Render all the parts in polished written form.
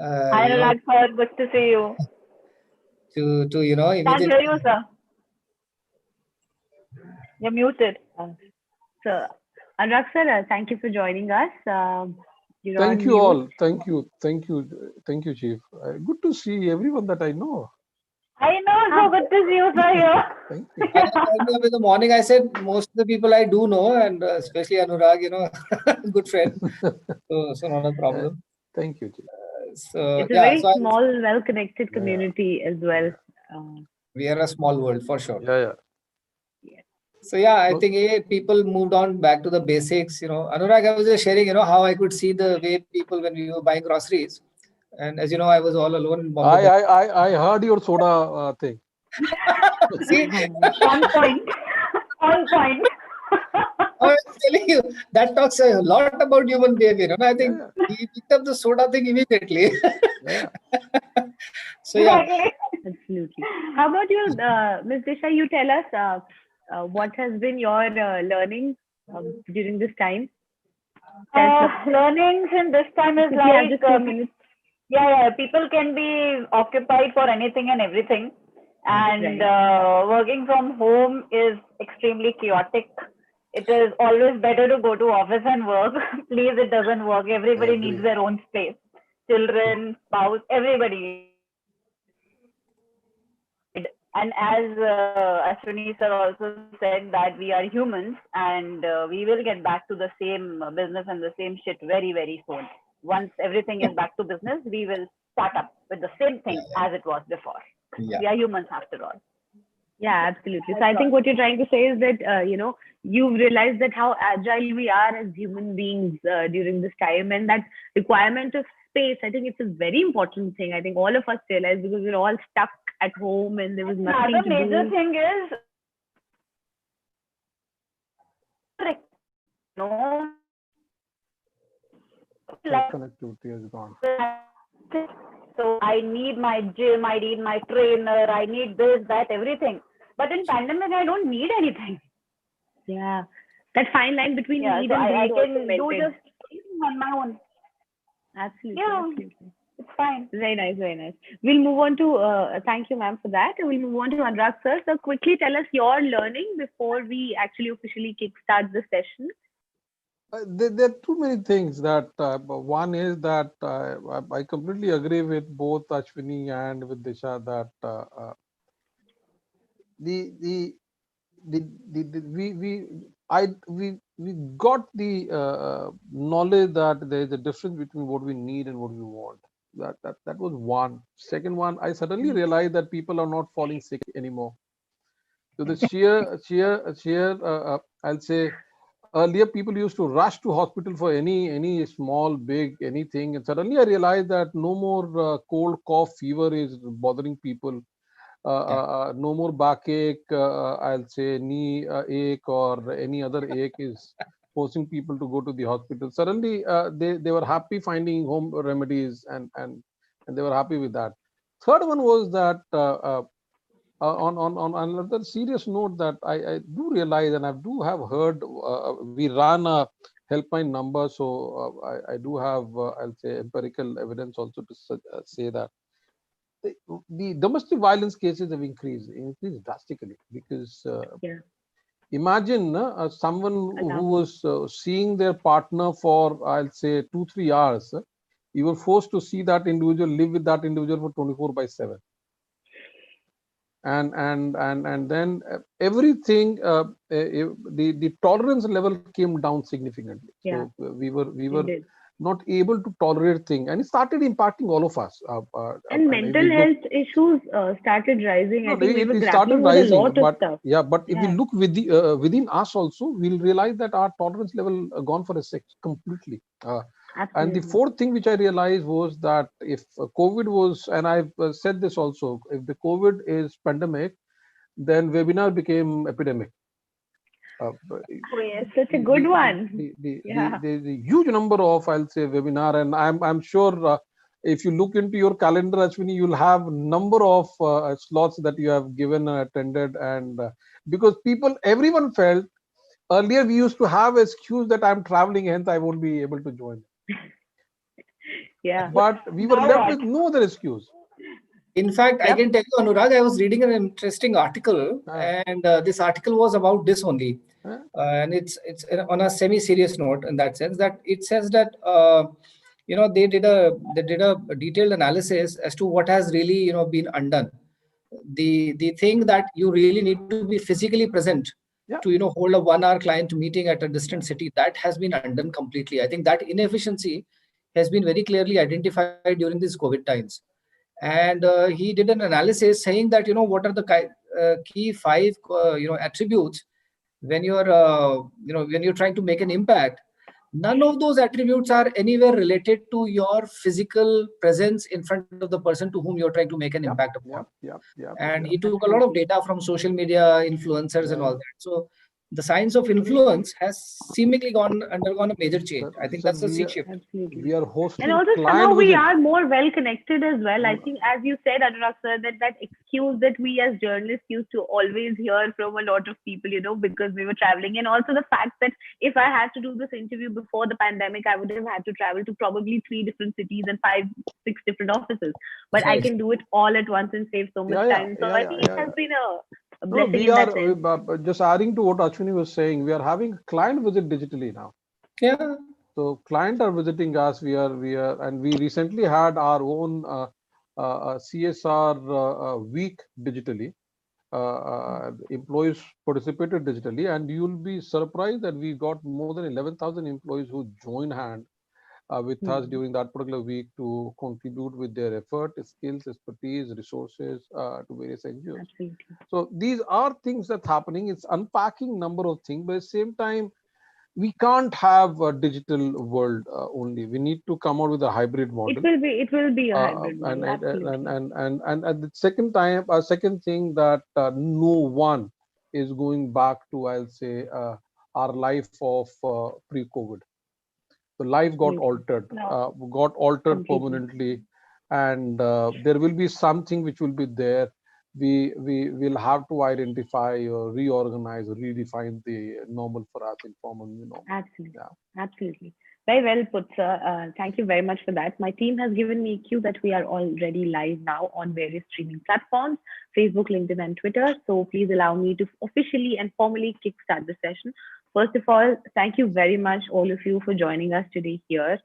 Hi, you know, Anurag sir. Good to see you. to Can't hear you, immediately. sir. You're muted. So, Anurag sir, thank you for joining us. You're Thank on you mute. all. Thank you. Thank you. Thank you, Chief. Good to see everyone that I know. I know, so good to see you, sir, here. Thank you. I called you up in the morning. I said most of the people I do know, and especially Anurag, good friend. So not a Uh, problem. Thank you, Chief. So It's a yeah, very so small, well-connected Yeah, community as well. yeah, we are a small world for sure. yeah. Yes. So yeah, I No, think people moved on back to the basics. Anurag, I was just sharing, how I could see the way people when we were buying groceries, and as you know, I was all alone in Bombay. I heard your soda thing. See, On point. On point. I was telling you that talks a lot about human behavior. And I think Yeah, he picked up the soda thing immediately. yeah. So yeah, Exactly. Absolutely. How about you, Ms. Disha? You tell us what has been your learning during this time. Learnings in this time is Quickly, have like, just 2 minutes. yeah, people can be occupied for anything and everything. And working from home is extremely chaotic. It is always better to go to office and work. Please, it doesn't work. I Everybody needs agree. their own space. Children, spouse, everybody. And as Ashwini sir also said that we are humans and we will get back to the same business and the same shit very, very soon. Once everything is back to business, we will start up with the same thing as it was before. yeah, We are humans after all. Yeah, absolutely. So I think what you're trying to say is that you've realized that how agile we are as human beings during this time, and that requirement of space. I think it's a very important thing. I think all of us realize because we're all stuck at home and there was nothing Another to major do. thing is, no, Your like, connectivity is gone. so I need my gym, I need my trainer, I need this, that, everything. But in pandemic, I don't need anything. Yeah, that fine line between Yeah, need so and I need also can do melted. just everything on my own. Absolutely, Yeah, absolutely. it's fine. Very nice, very nice. We'll move on to, thank you, ma'am, for that. We'll move on to Anurag, sir. So quickly tell us your learning before we actually officially kickstart the session. There are too many things that one is that I completely agree with both Ashwini and with Disha that the the the we got the knowledge that there is a difference between what we need and what we want. That was one. Second one, I suddenly realized that people are not falling sick anymore. So the sheer I'll say earlier people used to rush to hospital for any small big anything, and suddenly I realized that no more cold cough fever is bothering people. yeah, No more backache, I'll say knee ache or any other ache is forcing people to go to the hospital. Suddenly, they were happy finding home remedies and they were happy with that. Third one was that on another serious note that I do realize and I do have heard we ran a helpline number, so I do have I'll say empirical evidence also to say that the, the domestic violence cases have increased drastically because Yeah, imagine someone who alarming. was seeing their partner for I'll say 2-3 hours. You were forced to see that individual, live with that individual for 24/7, and then everything the tolerance level came down significantly. Yeah, So we were indeed. not able to tolerate thing, and it started impacting all of us. And And if we mental look, health issues started rising. no, I think we were it started grappling with a rising, lot of but stuff. yeah, but if we Yeah, look within us also, we'll realize that our tolerance level gone for a sec completely. And the absolutely. fourth thing which I realized was that if COVID was, and I've said this also, if the COVID is pandemic, then webinar became epidemic. But Oh, yes. It's such a good one. Yeah. there's a huge number of I'll say webinar, and I'm sure if you look into your calendar, Ashwini, you'll have number of slots that you have given and attended, and because everyone felt earlier we used to have excuse that I'm traveling, hence I won't be able to join. Yeah. But we were Now left what? with no other excuse. In fact, I Yep. can tell you, Anurag, I was reading an interesting article, Uh, and this article was about this only. uh, And it's on a semi-serious note in that sense that it says that they did a detailed analysis as to what has really been undone. The thing that you really need to be physically present to yeah, hold a 1 hour client meeting at a distant yeah, city, that has been undone completely. I think that inefficiency has been very clearly identified during these COVID times. And he did an analysis saying that what are the key five attributes when you're trying to make an impact. None of those attributes are anywhere related to your physical presence in front of the person to whom you're trying to make an yeah, impact upon. yeah, yeah, yeah, And he yeah, took a lot of Absolutely. data from social media influencers and yeah, all yeah. that. So the science of influence has seemingly undergone a major change. Sir, I think sir, that's a sea shift. Absolutely. we are And hosting also client somehow we visits. are more well connected as well. I Mm, think, as you said, Anurag sir, that excuse that we as journalists used to always hear from a lot of people, because we were traveling, and also the fact that if I had to do this interview before the pandemic, I would have had to travel to probably 3 different cities and 5, 6 different offices. But I Right. can do it all at once and save so much yeah, yeah, time. So yeah, I yeah, think it yeah, has yeah. been a No, no, blessing we in are that sense. just adding to what Ashwini was saying. We are having client visit digitally now. Yeah. So client are visiting us. And we recently had our own CSR week digitally. Employees participated digitally, and you'll be surprised that we got more than 11,000 employees who joined hand with us Hmm. during that particular week to contribute with their effort, skills, expertise, resources to various NGOs. Absolutely. So these are things that's happening. It's unpacking number of things, but at the same time, we can't have a digital world only. We need to come out with a hybrid model. It will be a hybrid And, model. Absolutely. at the second time, a second thing that no one is going back to, I'll say, our life of pre-COVID. The life Absolutely. No. got altered Completely. permanently, and there will be something which will be there. We will have to identify or reorganize or redefine the normal for us, informal new normal. Absolutely. Yeah. Absolutely. Very well put, sir. Thank you very much for that. My team has given me a cue that we are already live now on various streaming platforms, Facebook, LinkedIn, and Twitter. So please allow me to officially and formally kickstart the session. First of all, thank you very much, all of you, for joining us today here.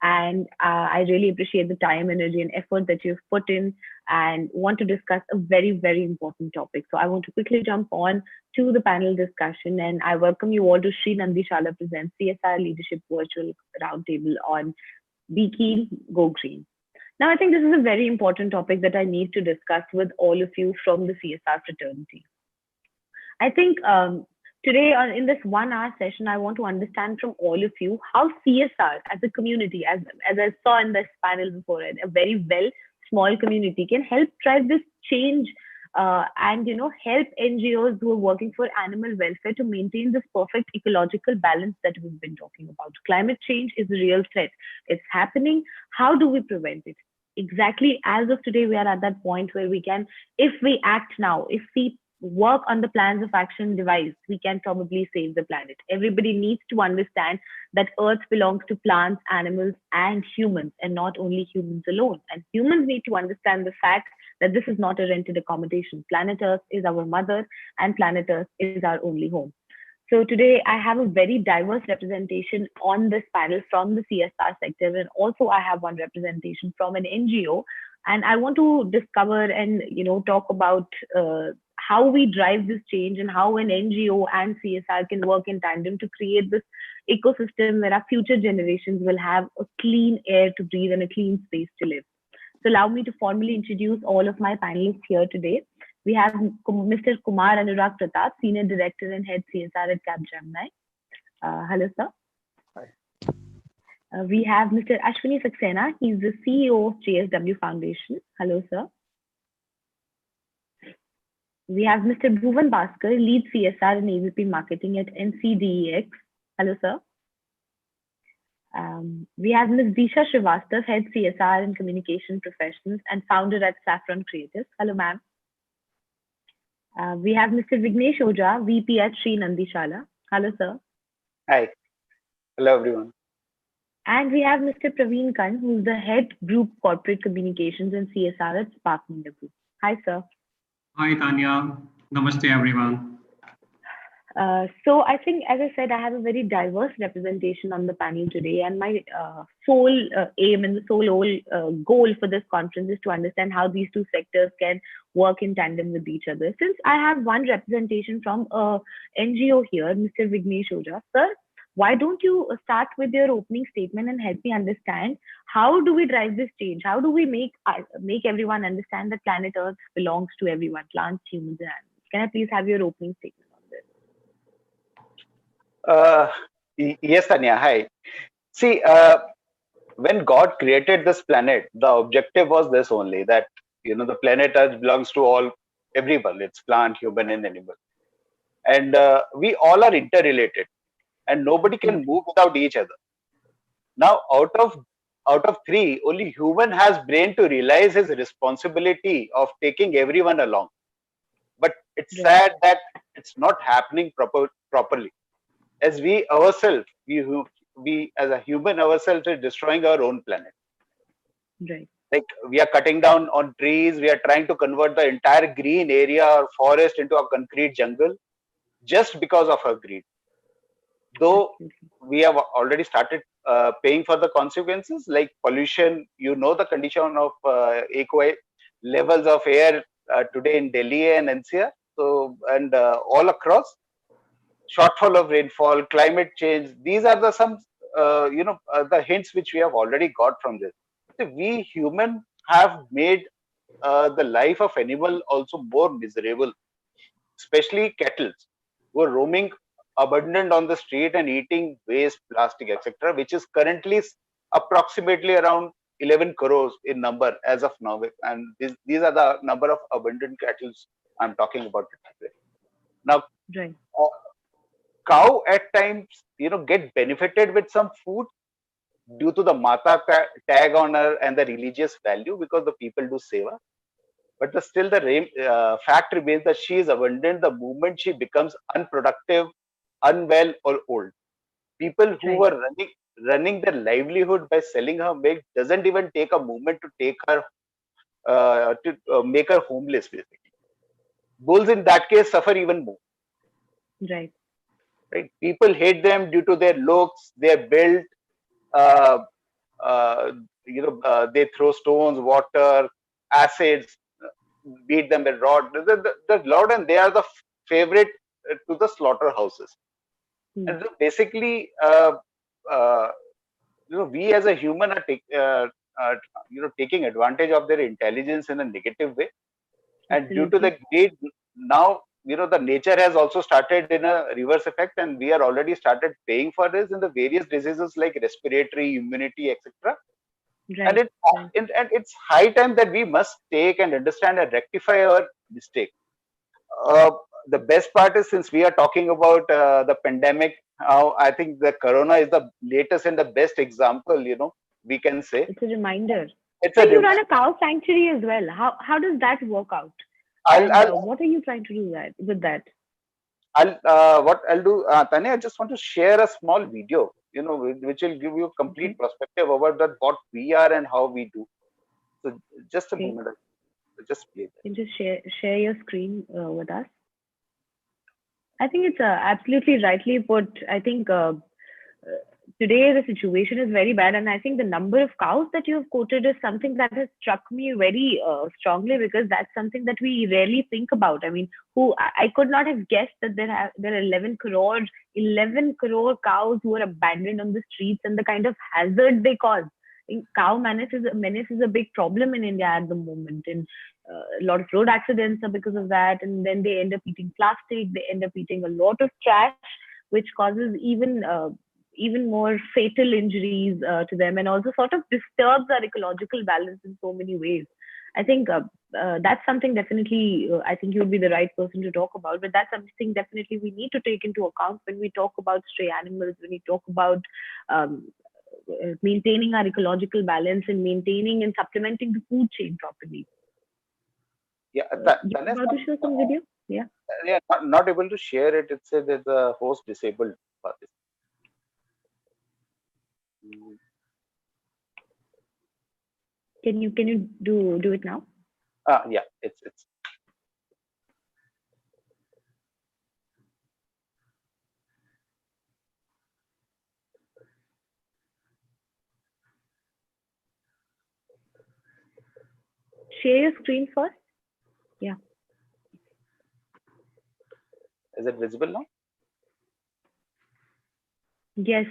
And I really appreciate the time, energy, and effort that you've put in and want to discuss a very, very important topic. So I want to quickly jump on to the panel discussion, and I welcome you all to Shree Nandishala presents CSR Leadership Virtual Roundtable on Be Keen, Go Green. Now, I think this is a very important topic that I need to discuss with all of you from the CSR fraternity. I think today in this 1 hour session, I want to understand from all of you how CSR as a community, as I saw in this panel before, a very well small community can help drive this change and help NGOs who are working for animal welfare to maintain this perfect ecological balance that we've been talking about. Climate change is a real threat. It's happening. How do we prevent it? Exactly as of today, we are at that point where we can, if we act now, if we work on the plans of action devised, we can probably save the planet. Everybody needs to understand that Earth belongs to plants, animals, and humans, and not only humans alone. And humans need to understand the fact that this is not a rented accommodation. Planet Earth is our mother, and planet Earth is our only home. So today I have a very diverse representation on this panel from the CSR sector, and also I have one representation from an NGO. And I want to discover and talk about how we drive this change and how an NGO and CSR can work in tandem to create this ecosystem where our future generations will have a clean air to breathe and a clean space to live. So allow me to formally introduce all of my panelists here today. We have Mr. Kumar Anurag Pratap, Senior Director and Head CSR at Capgemini. Hello, sir. Hi. We have Mr. Ashwini Saxena. He's the CEO of JSW Foundation. Hello, sir. We have Mr. Bhuvan Bhaskar, Lead CSR and AVP Marketing at NCDEX. Hello, sir. We have Ms. Disha Srivastav, Head CSR and Communication Professionals and founder at Saffron Creatives. Hello, ma'am. We have Mr. Vignesh Ojha, VP at Shree Nandishala. Hello, sir. Hi. Hello, everyone. And we have Mr. Praveen Khan, who's the head group corporate communications and CSR at Spark Media Group. Hi, sir. Hi, Tanya. Namaste, everyone. So I think, as I said, I have a very diverse representation on the panel today, and my sole aim and the sole goal for this conference is to understand how these two sectors can work in tandem with each other. Since I have one representation from a NGO here, Mr. Vignesh Ojha, sir, why don't you start with your opening statement and help me understand how do we drive this change? How do we make everyone understand that planet Earth belongs to everyone, plants, humans, and animals? Can I please have your opening statement on this? Yes, Tanya. Hi. See, when God created this planet, the objective was this only, that the planet Earth belongs to everyone. It's plant, human, and animal, and we all are interrelated, and nobody can move without each other. Now, out of three, only human has brain to realize his responsibility of taking everyone along. But it's sad that it's not happening properly. As we ourselves, we as a human ourselves are destroying our own planet. Right. Like, we are cutting down on trees, we are trying to convert the entire green area or forest into a concrete jungle just because of our greed. Though we have already started paying for the consequences, like pollution. The condition of AQI levels of air today in Delhi and NCR, so and all across. Shortfall of rainfall, climate change. These are the hints which we have already got from this. So we human have made the life of animal also more miserable, especially cattle who are roaming abundant on the street and eating waste, plastic, etc., which is currently approximately around 11 crores in number as of now. And these are the number of abundant cattle I'm talking about today. Now, Right. Cow at times, get benefited with some food due to the Mata tag on her and the religious value, because the people do seva. But still the fact remains that she is abundant the moment she becomes unproductive, unwell, or old. People who Right. were running their livelihood by selling her milk doesn't even take a moment to take her to make her homeless, basically. Bulls in that case suffer even more. Right. Right? People hate them due to their looks, their build. Uh, they throw stones, water, acids, beat them with rod. The rod, and they are the favorite to the slaughterhouses. And so basically, we as a human are taking advantage of their intelligence in a negative way. And due to the greed, now the nature has also started in a reverse effect, and we are already started paying for this in the various diseases like respiratory, immunity, etc. Right. And it's high time that we must take and understand and rectify our mistake. Uh, the best part is, since we are talking about the pandemic, I think the corona is the latest and the best example. We can say It's a reminder. it's So a. you run a cow sanctuary as well. How does that work out? I'll, And I'll what are you trying to do with that? what I'll do, Tanya, I just want to share a small video, which will give you a complete perspective about that, what we are and how we do. So just a moment, I'll just play that. You can just share your screen with us. I think it's absolutely rightly put. I think today the situation is very bad, and I think the number of cows that you have quoted is something that has struck me very strongly, because that's something that we rarely think about. I mean, I could not have guessed that there are 11 crore cows who are abandoned on the streets, and the kind of hazard they cause. I think cow menace is a big problem in India at the moment, and a lot of road accidents are because of that. And then they end up eating plastic, they end up eating a lot of trash, which causes even more fatal injuries to them, and also sort of disturbs our ecological balance in so many ways. I think that's something definitely I think you would be the right person to talk about, but that's something definitely we need to take into account when we talk about stray animals, when we talk about maintaining our ecological balance and maintaining and supplementing the food chain properly. Yeah, You're about to show some video? Yeah. Yeah, not able to share it. It says that the host disabled for this. Can you do it now? Yeah, it's Share your screen first. Yeah. is it visible now? Yes.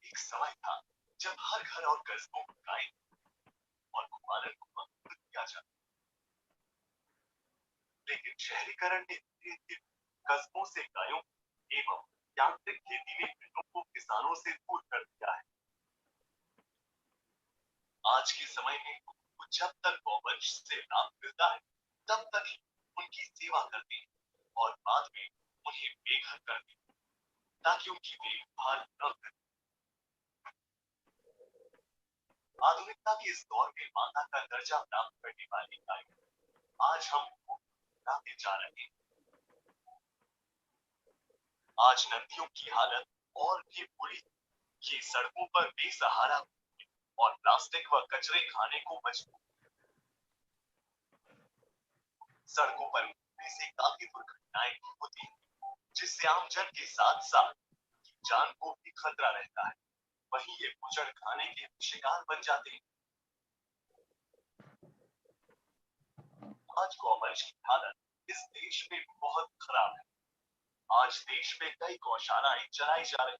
एक समय था जब हर घर और कस्बों को गाय और गोपालन को महत्व दिया जाता, लेकिन शहरीकरण ने धीरे धीरे कस्बों से गायों एवं यांत्रिक खेती में भेड़ों को किसानों से दूर कर दिया है। आज के समय में वो जब तक गौवंश से लाभ मिलता है तब तक ही उनकी सेवा करते हैं और बाद में उन्हें बेघर कर देते ताकि उनकी देखभाल न करें। आधुनिकता के इस दौर में माता का दर्जा प्राप्त करने वाली गाय आज हम लाते जा रहे हैं। आज नदियों की हालत और भी बुरी, ये सड़कों पर बेसहारा और प्लास्टिक व कचरे खाने को मजबूर। सड़कों पर घूमने से काफी दुर्घटनाएं होती हैं, जिससे आम जन के साथ साथ जान को भी खतरा रहता है। वहीं ये कुचड़ खाने के शिकार बन जाते हैं। आज गौवंश की हालत इस देश में बहुत खराब है। आज देश में कई गौशालाएं चलाई जा रही,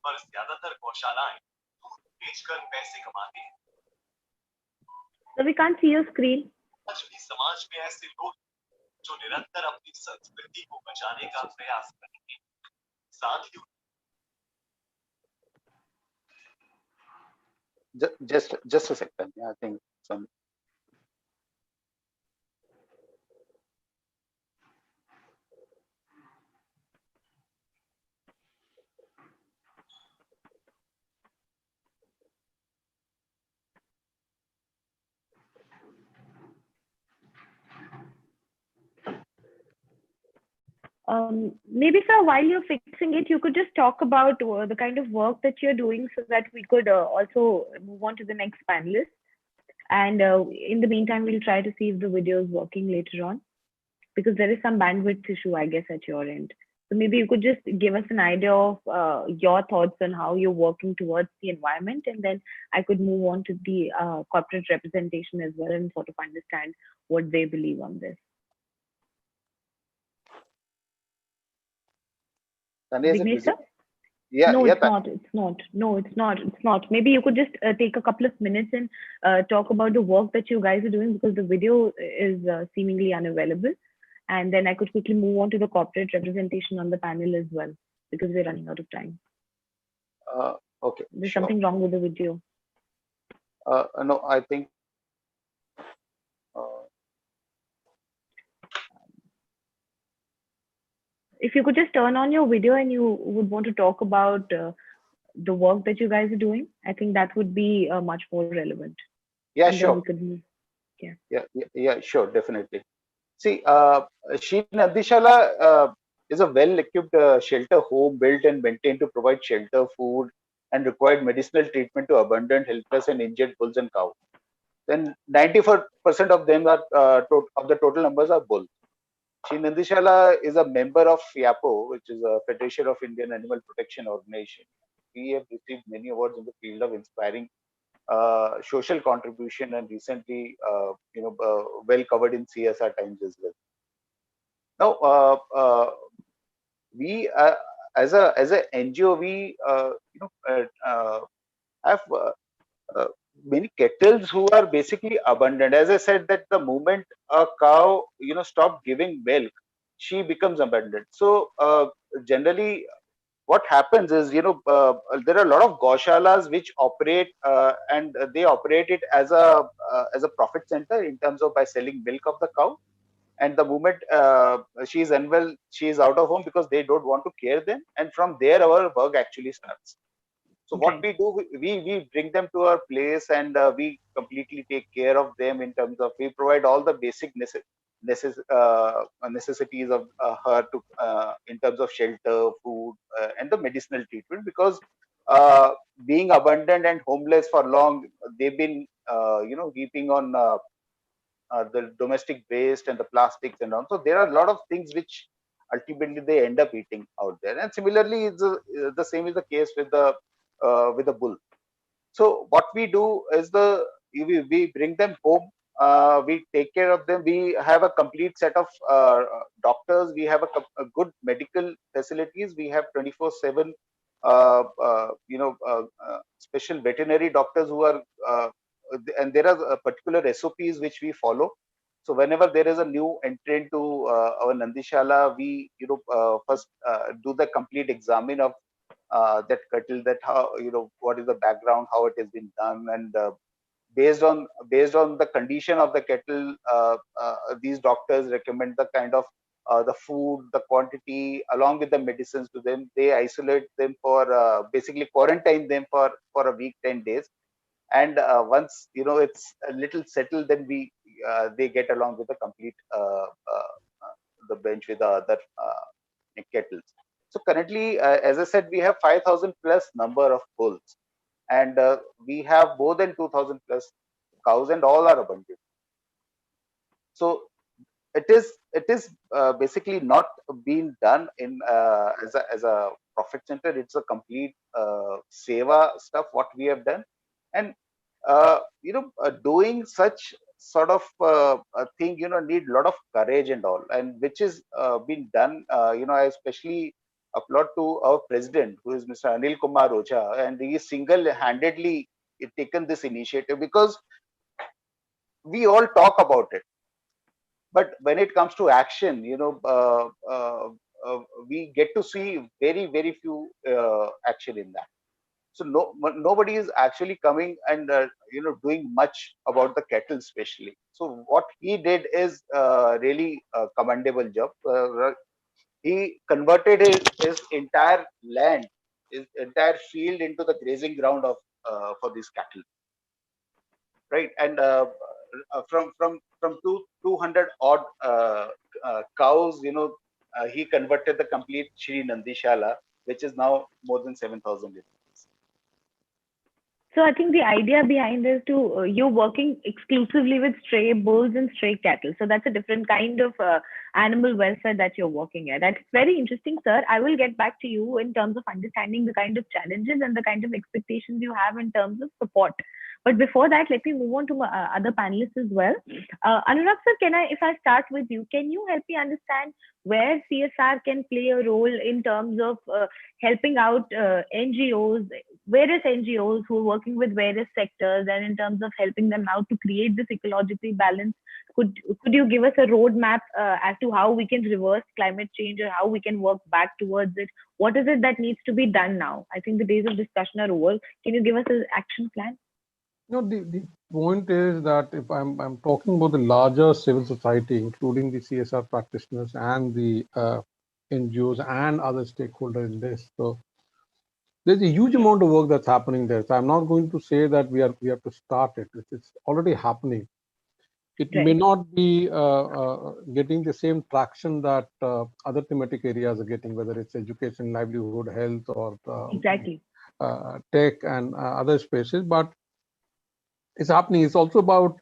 पर ज्यादातर गौशालाएं दूध बेचकर पैसे कमाती हैं। So we can't see your screen. आज भी समाज में ऐसे लोग जो निरंतर अपनी संस्कृति को बचाने का प्रयास कर रहे हैं, साथ ही just a second. Yeah, I think some. Maybe, sir, while you're fixing it, you could just talk about the kind of work that you're doing so that we could also move on to the next panelist. And in the meantime, we'll try to see if the video is working later on, because there is some bandwidth issue, I guess, at your end. So maybe you could just give us an idea of your thoughts on how you're working towards the environment, and then I could move on to the corporate representation as well and sort of understand what they believe on this. Tanya, is it Vignesh, sir? visible? Yeah, No, yeah. it's not. It's not. No, it's not. It's not. Maybe you could just take a couple of minutes and talk about the work that you guys are doing, because the video is seemingly unavailable. And then I could quickly move on to the corporate representation on the panel as well, because we're running out of time. Okay. There's Sure. something wrong with the video. No, I think. If you could just turn on your video and you would want to talk about the work that you guys are doing, I think that would be much more relevant. Yeah, And then sure. we could move. Yeah, sure, definitely. See, Shree Nandishala is a well-equipped shelter home built and maintained to provide shelter, food, and required medicinal treatment to abandoned, helpless, and injured bulls and cows. Then 94% of them are of the total numbers are bulls. Shree Nandishala is a member of FIAPO, which is a Federation of Indian Animal Protection Organization. We have received many awards in the field of inspiring social contribution, and recently, well covered in CSR Times as well. Now, we as a NGO, we have uh, many kettles who are basically abundant. As I said, that the moment a cow stop giving milk, she becomes abundant. So generally, what happens is, there are a lot of goshalas which operate, and they operate it as a profit center in terms of by selling milk of the cow. And the moment she is unwell, she is out of home because they don't want to care them, and from there our work actually starts. So what Right. we do, we bring them to our place, and we completely take care of them in terms of, we provide all the basic necessities of her to in terms of shelter, food, and the medicinal treatment, because uh, being abandoned and homeless for long, they've been heaping on the domestic waste and the plastics and all. So there are a lot of things which ultimately they end up eating out there. And similarly, the same is the case with the bull. So what we do is we bring them home. We take care of them. We have a complete set of doctors. We have a good medical facilities. We have 24/7 special veterinary doctors who are and there are particular SOPs which we follow. So whenever there is a new entrant to our Nandishala, we first do the complete examine of that cattle, that how, what is the background, how it has been done, and based on the condition of the cattle, these doctors recommend the kind of the food, the quantity, along with the medicines to them. They isolate them for basically quarantine them for a week, 10 days, and once it's a little settled, then we they get along with the complete the bench with the other kettles. So currently, as I said, we have 5,000 plus number of bulls, and we have more than 2,000 plus cows, and all are abundant. So it is basically not being done in as a profit center. It's a complete seva stuff what we have done, and doing such sort of a thing need a lot of courage and all, and which is being done. I especially applaud to our president, who is Mr. Anil Kumar Ocha, and he single-handedly taken this initiative, because we all talk about it, but when it comes to action, we get to see very, very few action in that. So nobody is actually coming and doing much about the cattle, especially. So what he did is really a commendable job. He converted his entire land, his entire field, into the grazing ground of for these cattle, right? And from 200 odd cows, he converted the complete Shree Nandishala, which is now more than 7,000. So I think the idea behind is to you're working exclusively with stray bulls and stray cattle. So that's a different kind of animal welfare that you're working at. That's very interesting, sir. I will get back to you in terms of understanding the kind of challenges and the kind of expectations you have in terms of support. But before that, let me move on to my, other panelists as well. Anurag sir, if I start with you, can you help me understand where CSR can play a role in terms of helping out NGOs, various NGOs who are working with various sectors, and in terms of helping them out to create this ecologically balance? Could you give us a roadmap as to how we can reverse climate change, or how we can work back towards it? What is it that needs to be done now? I think the days of discussion are over. Can you give us an action plan? No, the point is that if I'm talking about the larger civil society, including the CSR practitioners and the NGOs and other stakeholders in this, so there's a huge amount of work that's happening there. So I'm not going to say that we have to start it. It's already happening. It may not be getting the same traction that other thematic areas are getting, whether it's education, livelihood, health, or Exactly. Tech and other spaces, but it's happening. It's also about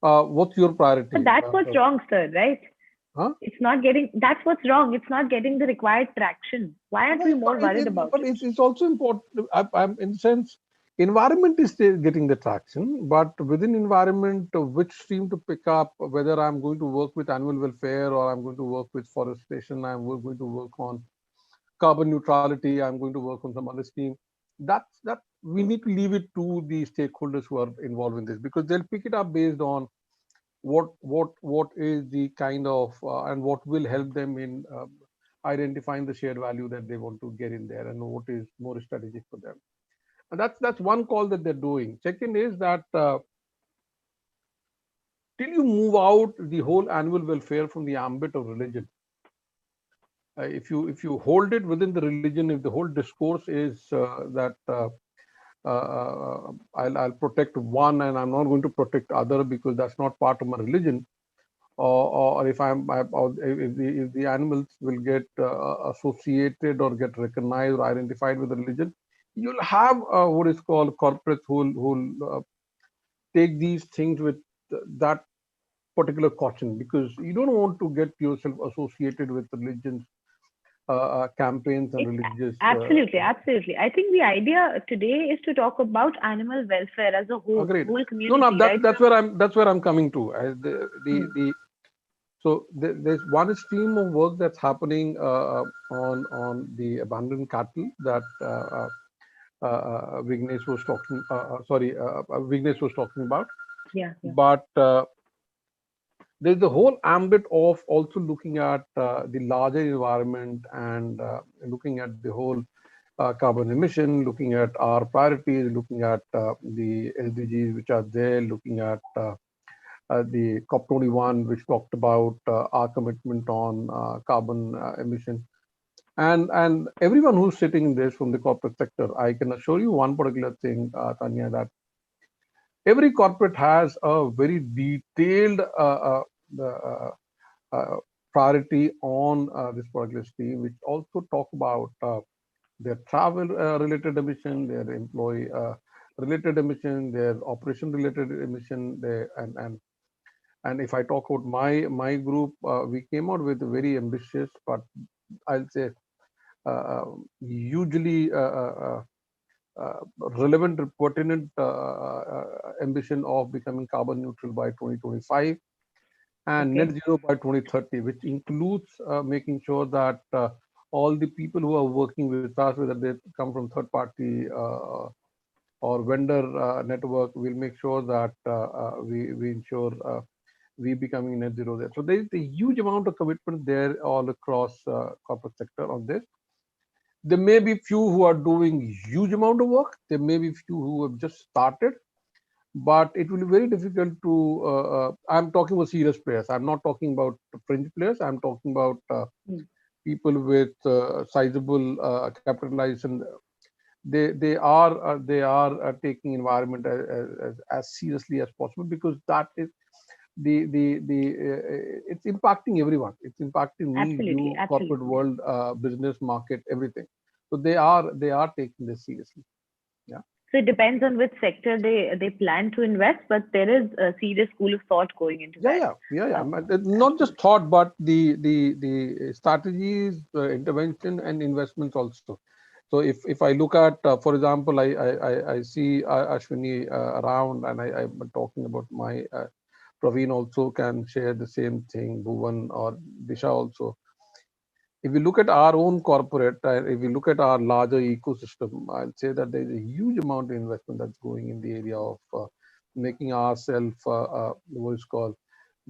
what's your priority. But that's what's wrong, sir, right? Huh? It's not getting, that's what's wrong. It's not getting the required traction. Why aren't we more worried about it? But it's also important. I'm in the sense, Environment is still getting the traction, but within environment, which stream to pick up, whether I'm going to work with animal welfare or I'm going to work with forestation, I'm going to work on carbon neutrality, I'm going to work on some other scheme. That we need to leave it to the stakeholders who are involved in this, because they'll pick it up based on what is the kind of and what will help them in identifying the shared value that they want to get in there and what is more strategic for them. And that's one call that they're doing. Second is that till you move out the whole animal welfare from the ambit of religion, if you hold it within the religion, if the whole discourse is that I'll protect one and I'm not going to protect other because that's not part of my religion, or if the animals will get associated or get recognized or identified with the religion, you'll have what is called corporates who'll take these things with that particular caution, because you don't want to get yourself associated with religions campaigns and religious Absolutely, absolutely. I think the idea today is to talk about animal welfare as a whole, agreed. whole No, community, right? that's where I'm coming to. So there's one stream of work that's happening on the abandoned cattle that Vignesh was talking. Vignesh was talking about. Yeah. But there's the whole ambit of also looking at the larger environment and looking at the whole carbon emission, looking at our priorities, looking at the SDGs which are there, looking at the COP21, which talked about our commitment on carbon emission. And everyone who's sitting in this from the corporate sector, I can assure you one particular thing, Tanya, that every corporate has a very detailed priority on this particular stream, which also talk about their travel related emission, their employee related emission, their operation related emission, and if I talk about my group, we came out with a very ambitious, but I'll say hugely relevant, pertinent ambition of becoming carbon neutral by 2025 and net zero by 2030, which includes making sure that all the people who are working with us, whether they come from third party or vendor network, will make sure that we ensure we becoming net zero there. So there is a huge amount of commitment there all across corporate sector on this. There may be few who are doing huge amount of work. There may be few who have just started, but it will be very difficult to. I'm talking about serious players. I'm not talking about fringe players. I'm talking about people with sizable capitalization. They are taking environment as seriously as possible, because that is it's impacting everyone. It's impacting me, you, corporate world, business, market, everything. So they are taking this seriously. Yeah. So it depends on which sector they plan to invest, but there is a serious school of thought going into that. Yeah. Not just thought, but the strategies, intervention, and investments also. So if I look at, for example, I see Ashwini around, and I'm talking about my Praveen also can share the same thing, Bhuvan or Disha also. If we look at our own corporate, if we look at our larger ecosystem, I'll say that there's a huge amount of investment that's going in the area of making ourselves what is called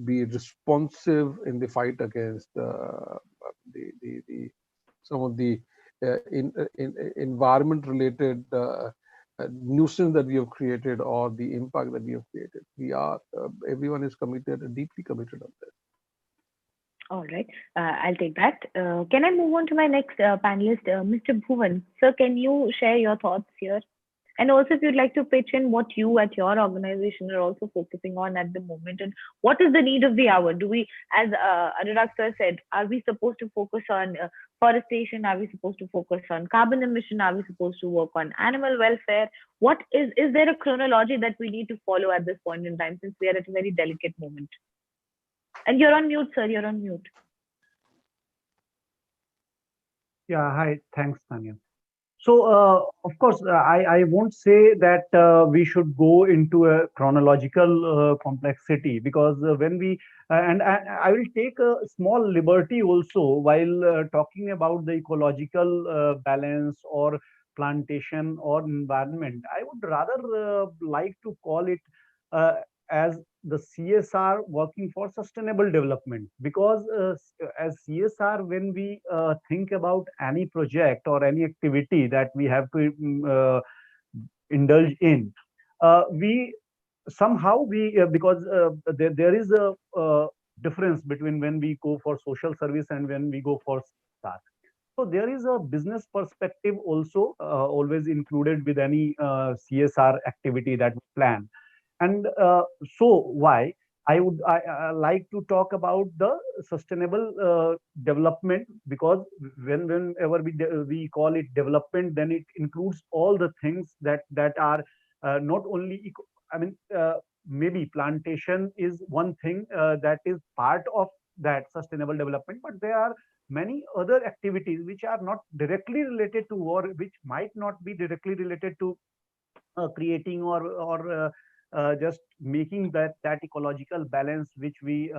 be responsive in the fight against the some of the environment related nuisance that we have created or the impact that we have created. We are everyone is committed, deeply committed on this. All right, I'll take that. Can I move on to my next panelist, Mr. Bhuvan? Sir, can you share your thoughts here? And also, if you'd like to pitch in what you at your organization are also focusing on at the moment, and what is the need of the hour? Do we, as Anurag sir said, are we supposed to focus on forestation? Are we supposed to focus on carbon emission? Are we supposed to work on animal welfare? What is there a chronology that we need to follow at this point in time, since we are at a very delicate moment? And you're on mute, sir. You're on mute. Yeah, hi. Thanks, Tanya. So, of course, I won't say that we should go into a chronological complexity, because when we and I will take a small liberty also while talking about the ecological balance or plantation or environment. I would rather like to call it uh, as the CSR, working for sustainable development, because as CSR, when we think about any project or any activity that we have to indulge in, we somehow we because there is a difference between when we go for social service and when we go for CSR. So there is a business perspective also always included with any CSR activity that we plan. And so why I like to talk about the sustainable development, because whenever we call it development, then it includes all the things that are not only I mean, maybe plantation is one thing that is part of that sustainable development, but there are many other activities which are not directly related to, or which might not be directly related to creating or just making that ecological balance which we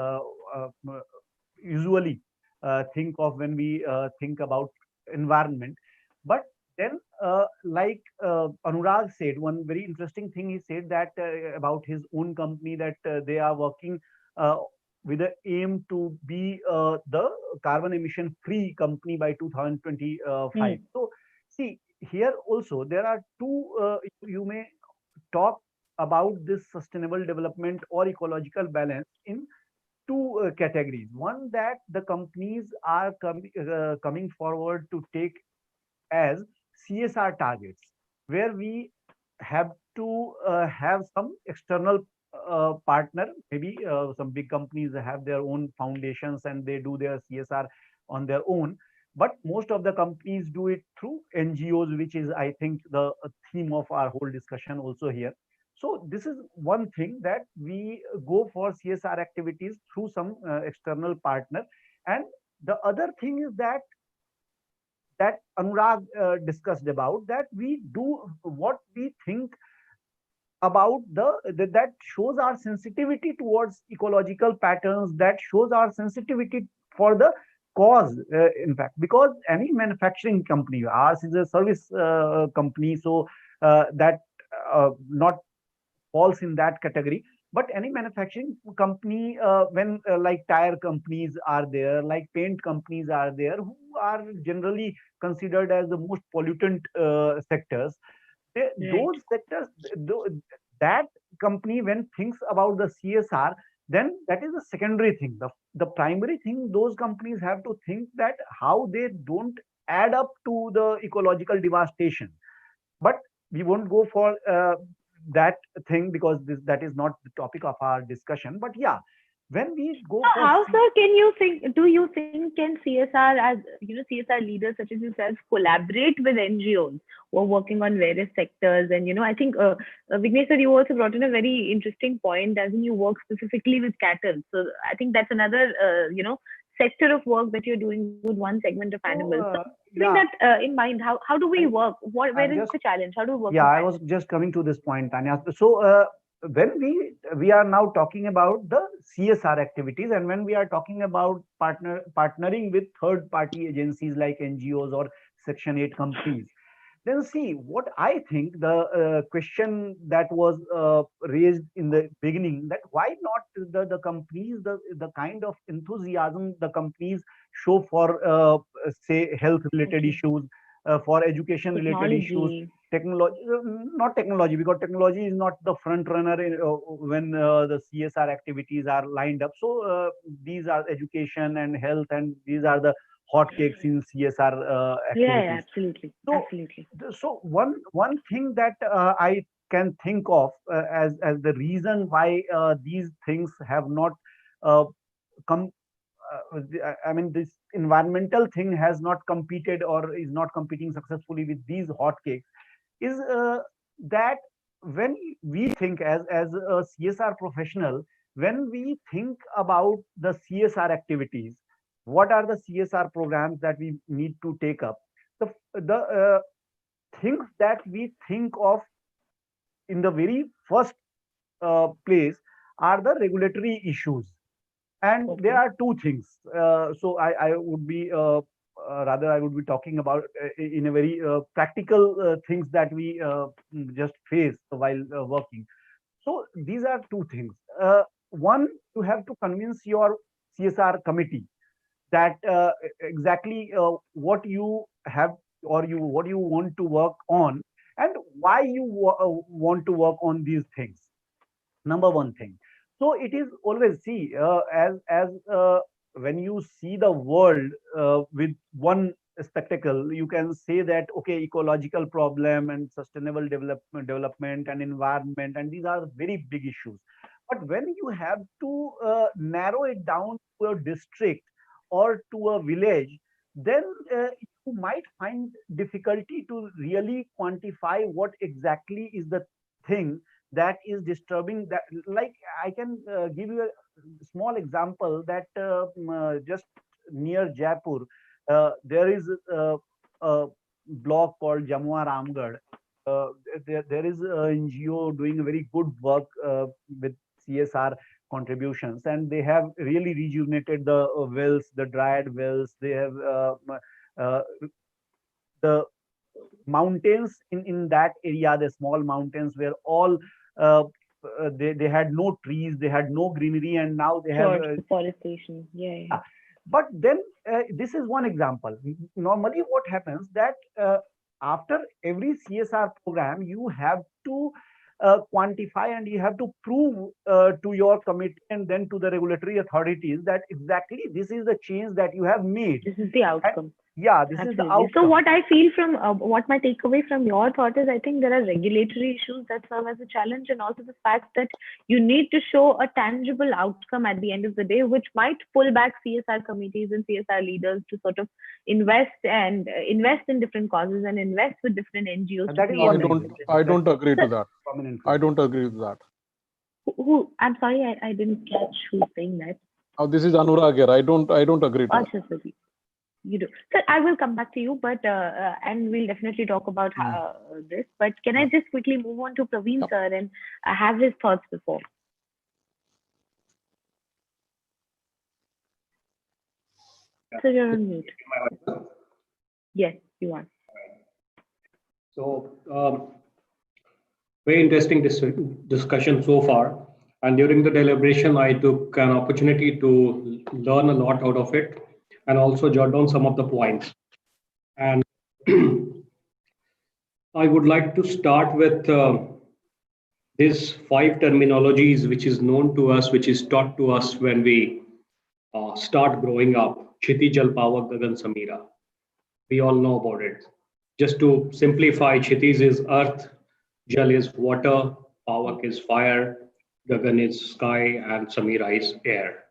usually think of when we think about environment. But then, like Anurag said, one very interesting thing he said that about his own company, that they are working uh, with the aim to be the carbon emission free company by 2025. Hmm. So, see, here also there are two, you may talk about this sustainable development or ecological balance in two categories. One, that the companies are coming forward to take as CSR targets, where we have to have some external partner. Maybe some big companies have their own foundations and they do their CSR on their own. But most of the companies do it through NGOs, which is, I think, the theme of our whole discussion also here. So this is one thing, that we go for CSR activities through some external partner. And the other thing is that Anurag discussed about, that we do what we think about that shows our sensitivity towards ecological patterns, that shows our sensitivity for the cause, in fact, because any manufacturing company, ours is a service company, so that not falls in that category. But any manufacturing company, when like tire companies are there, like paint companies are there, who are generally considered as the most pollutant sectors, Right. those sectors, that company when thinks about the CSR, then that is a secondary thing. The primary thing those companies have to think, that how they don't add up to the ecological devastation. But we won't go for that thing, because that is not the topic of our discussion. But yeah, when we go So for how, sir, can you think? Do you think can CSR, as CSR leaders such as yourself, collaborate with NGOs who are working on various sectors? And I think Vignesh sir, you also brought in a very interesting point, as in you work specifically with cattle. So I think that's another sector of work that you're doing with one segment of so animals. So keeping yeah, that in mind, how do we I, work? Where I'm is just the challenge? How do we work yeah, in I was tandem? just coming to this point, Tanya. So when we are now talking about the CSR activities, and when we are talking about partnering with third party agencies like NGOs or Section 8 companies, then see, what I think, the question that was raised in the beginning, that why not the companies, the kind of enthusiasm the companies show for say health related Okay. issues, for education related issues, Technology. technology, not technology, because technology is not the front runner when the CSR activities are lined up. So these are education and health, and these are the hotcakes in CSR Yeah, yeah, activities. absolutely. So, Absolutely. one thing that I can think of as the reason why these things have not come. I mean, this environmental thing has not competed or is not competing successfully with these hotcakes, is that when we think as a CSR professional, when we think about the CSR activities, what are the CSR programs that we need to take up? The things that we think of in the very first place are the regulatory issues. And there are two things. So I would be rather I would be talking about in a very practical things that we just face while working. So these are two things. One, you have to convince your CSR committee that exactly what you have or you what you want to work on and why you want to work on these things. Number one thing. So it is always see as when you see the world with one spectacle, you can say that okay, ecological problem and sustainable development and environment, and these are very big issues. But when you have to narrow it down to a district or to a village, then you might find difficulty to really quantify what exactly is the thing that is disturbing that. Like I can give you a small example that just near Jaipur there is a block called Jamua Ramgarh. There is an NGO doing a very good work with CSR contributions, and they have really rejuvenated the wells, the dried wells. They have uh, the mountains in that area, the small mountains were all uh, they had no trees, they had no greenery, and now they have Deforestation. Yeah. but then this is one example. Normally what happens that after every CSR program you have to quantify and you have to prove to your committee and then to the regulatory authorities that exactly this is the change that you have made. This is the outcome. Yeah, this is the Absolutely. So outcome. what I feel from what my takeaway from your thought is, I think there are regulatory issues that serve as a challenge, and also the fact that you need to show a tangible outcome at the end of the day, which might pull back CSR committees and CSR leaders to sort of invest in different causes and invest with different NGOs. And that is create one benefits. example. I don't agree to that. Prominent I don't agree with that. Who? I'm sorry, I didn't catch who's saying that. Now, this is Anurag here. I don't agree to that. Acha, Sir, you do. Sir, I will come back to you, but and we'll definitely talk about this. But can I just quickly move on to Praveen sir and have his thoughts before? Sir, you're on mute. Yes, you are. So, very interesting discussion so far. And during the deliberation, I took an opportunity to learn a lot out of it and also jot down some of the points. And I would like to start with these 5 terminologies which is known to us, which is taught to us when we start growing up. Kshiti, Jal, Pavak, Gagan, Samira. We all know about it. Just to simplify, Kshiti is earth, Jal is water, Pavak is fire, Gagan is sky, and Samira is air.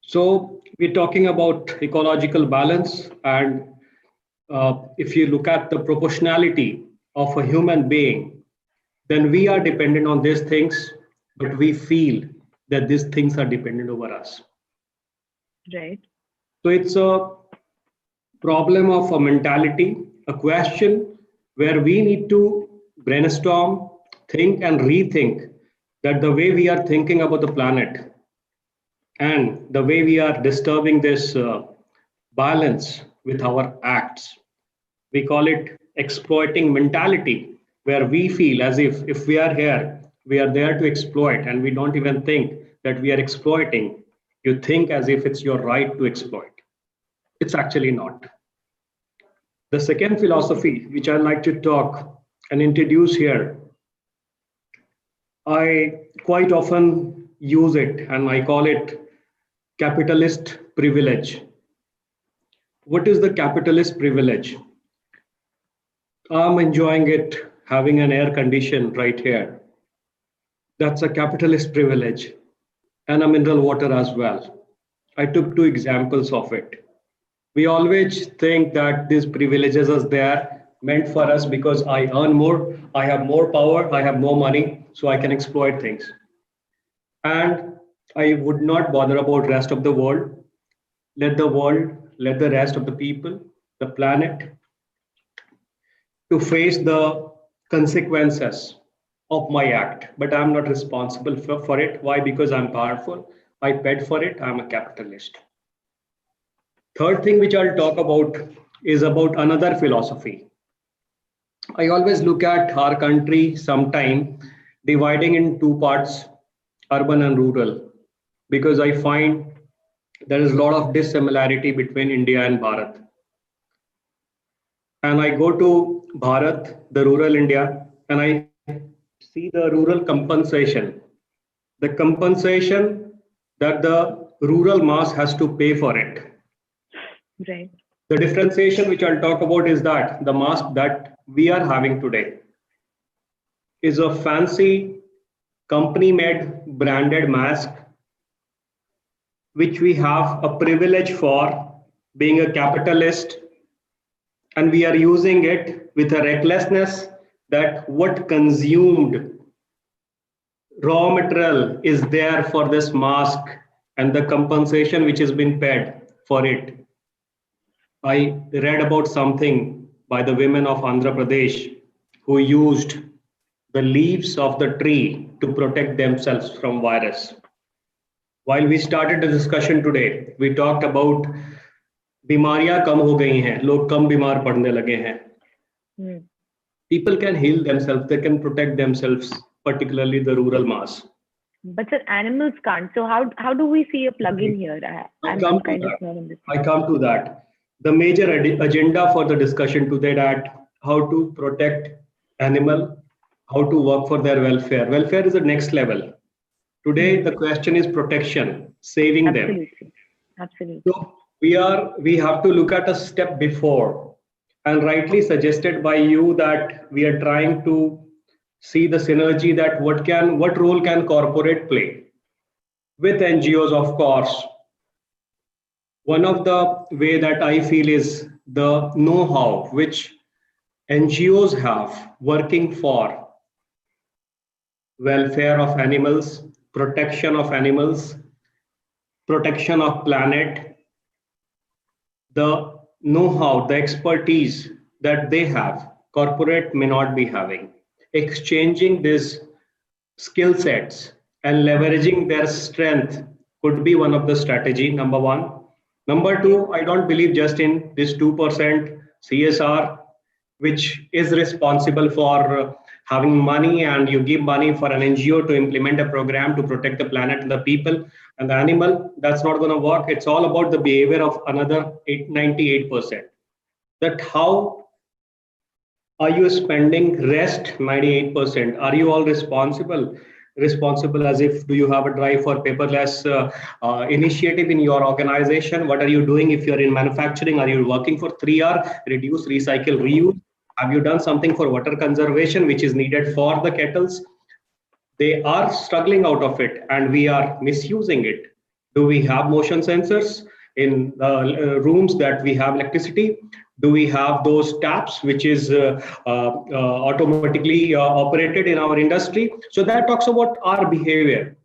So we're talking about ecological balance, and if you look at the proportionality of a human being, then we are dependent on these things, but we feel that these things are dependent over us. Right. So it's a problem of a mentality, a question where we need to brainstorm, think, and rethink that the way we are thinking about the planet and the way we are disturbing this balance with our acts. We call it exploiting mentality, where we feel as if we are here, we are there to exploit, and we don't even think that we are exploiting. You think as if it's your right to exploit. It's actually not. The second philosophy, which I like to talk and introduce here, I quite often use it and I call it capitalist privilege. What is the capitalist privilege? I'm enjoying it, having an air condition right here. That's a capitalist privilege, and a mineral water as well. I took 2 examples of it. We always think that these privileges are there meant for us because I earn more, I have more power, I have more money, so I can exploit things. And I would not bother about rest of the world. Let the world, let the rest of the people, the planet, to face the consequences of my act, but I'm not responsible for it. Why? Because I'm powerful. I paid for it. I'm a capitalist. Third thing which I'll talk about is about another philosophy. I always look at our country sometime dividing in two parts, urban and rural, because I find there is a lot of dissimilarity between India and Bharat. And I go to Bharat, the rural India, and I see the rural compensation. The compensation that the rural mass has to pay for it. Right. The differentiation which I'll talk about is that the mask that we are having today is a fancy company made branded mask which we have a privilege for being a capitalist, and we are using it with a recklessness that what consumed raw material is there for this mask and the compensation which has been paid for it. I read about something by the women of Andhra Pradesh who used the leaves of the tree to protect themselves from virus. While we started the discussion today, we talked about बीमारियां कम हो गई हैं, लोग कम बीमार पड़ने लगे हैं. People can heal themselves, they can protect themselves, particularly the rural mass. But sir, animals can't. So how do we see a plug-in here? I come to that. The major agenda for the discussion today that how to protect animal, how to work for their welfare. Welfare is the next level. Today the question is protection, saving them. Absolutely. So we have to look at a step before, and rightly suggested by you that we are trying to see the synergy that what role can corporate play with NGOs, of course. One of the way that I feel is the know-how which NGOs have working for welfare of animals, protection of animals, protection of planet, the know-how, the expertise that they have, corporate may not be having. Exchanging these skill sets and leveraging their strength could be one of the strategy, number one. Number two, I don't believe just in this 2% CSR, which is responsible for having money, and you give money for an NGO to implement a program to protect the planet and the people and the animal. That's not going to work. It's all about the behavior of another 98%. That how are you spending rest 98%? Are you all responsible? Responsible as if do you have a drive for paperless initiative in your organization? What are you doing if you're in manufacturing? Are you working for 3R, reduce, recycle, reuse? Have you done something for water conservation, which is needed for the kettles? They are struggling out of it and we are misusing it. Do we have motion sensors in rooms that we have electricity? Do we have those taps which is automatically operated in our industry? So that talks about our behavior.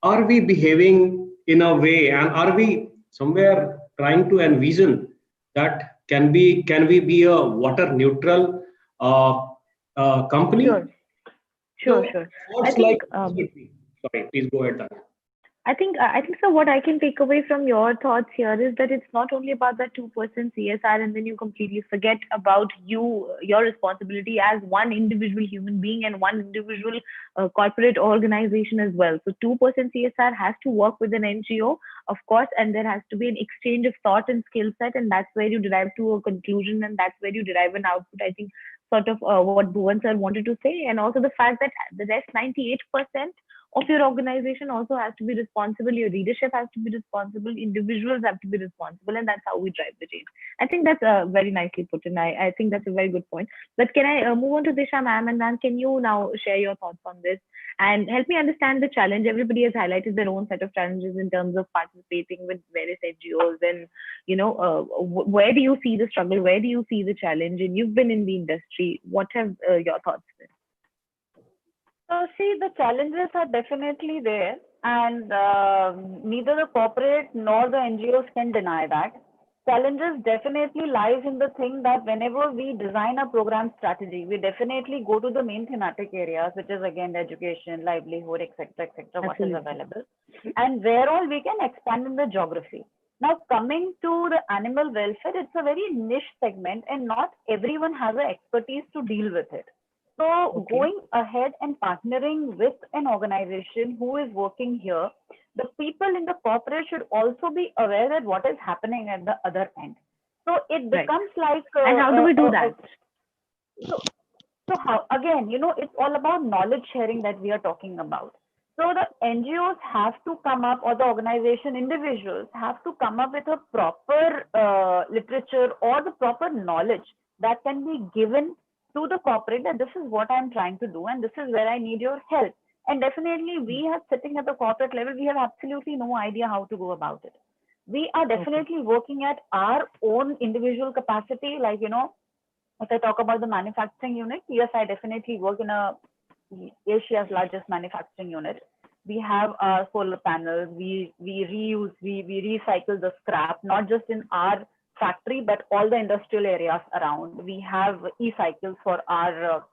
Are we behaving in a way, and are we somewhere trying to envision that can we be a water neutral company? Sure. I think, sorry, please go ahead. I think so. What I can take away from your thoughts here is that it's not only about that 2% CSR, and then you completely forget about your responsibility as one individual human being and one individual corporate organization as well. So 2% CSR has to work with an NGO, of course, and there has to be an exchange of thought and skill set, and that's where you derive to a conclusion, and that's where you derive an output. I think sort of what Bhuvan sir wanted to say, and also the fact that the rest 98% of your organization also has to be responsible. Your leadership has to be responsible. Individuals have to be responsible, and that's how we drive the change. I think that's very nicely put, and I think that's a very good point. But can I move on to Disha ma'am, and ma'am, can you now share your thoughts on this and help me understand the challenge? Everybody has highlighted their own set of challenges in terms of participating with various NGOs, and where do you see the struggle? Where do you see the challenge? And you've been in the industry. What have your thoughts been? So see, the challenges are definitely there, and neither the corporate nor the NGOs can deny that. challenges definitely lies in the thing that whenever we design a program strategy, we definitely go to the main thematic areas, which is again education, livelihood, etc., what is available, and where all we can expand in the geography. Now, coming to the animal welfare, it's a very niche segment, and not everyone has the expertise to deal with it. So, going ahead and partnering with an organization who is working here, the people in the corporate should also be aware that what is happening at the other end. So it becomes like. And how do we do that? So how, again, it's all about knowledge sharing that we are talking about. So the NGOs have to come up, or the organization individuals have to come up with a proper literature or the proper knowledge that can be given to the corporate, that this is what I'm trying to do and this is where I need your help. And definitely we are sitting at the corporate level, we have absolutely no idea how to go about it. We are definitely working at our own individual capacity. Like, if I talk about the manufacturing unit, yes, I definitely work in Asia's largest manufacturing unit. We have solar panels, we reuse, we recycle the scrap, not just in our factory, but all the industrial areas around. We have e-cycles for our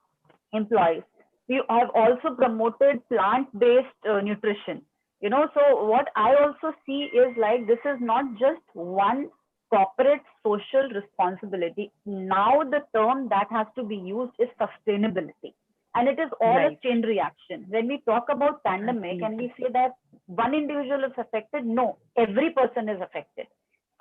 employees. We have also promoted plant-based nutrition. So what I also see is like, this is not just one corporate social responsibility. Now the term that has to be used is sustainability. And it is all a chain reaction. When we talk about pandemic and we say that one individual is affected, no, every person is affected.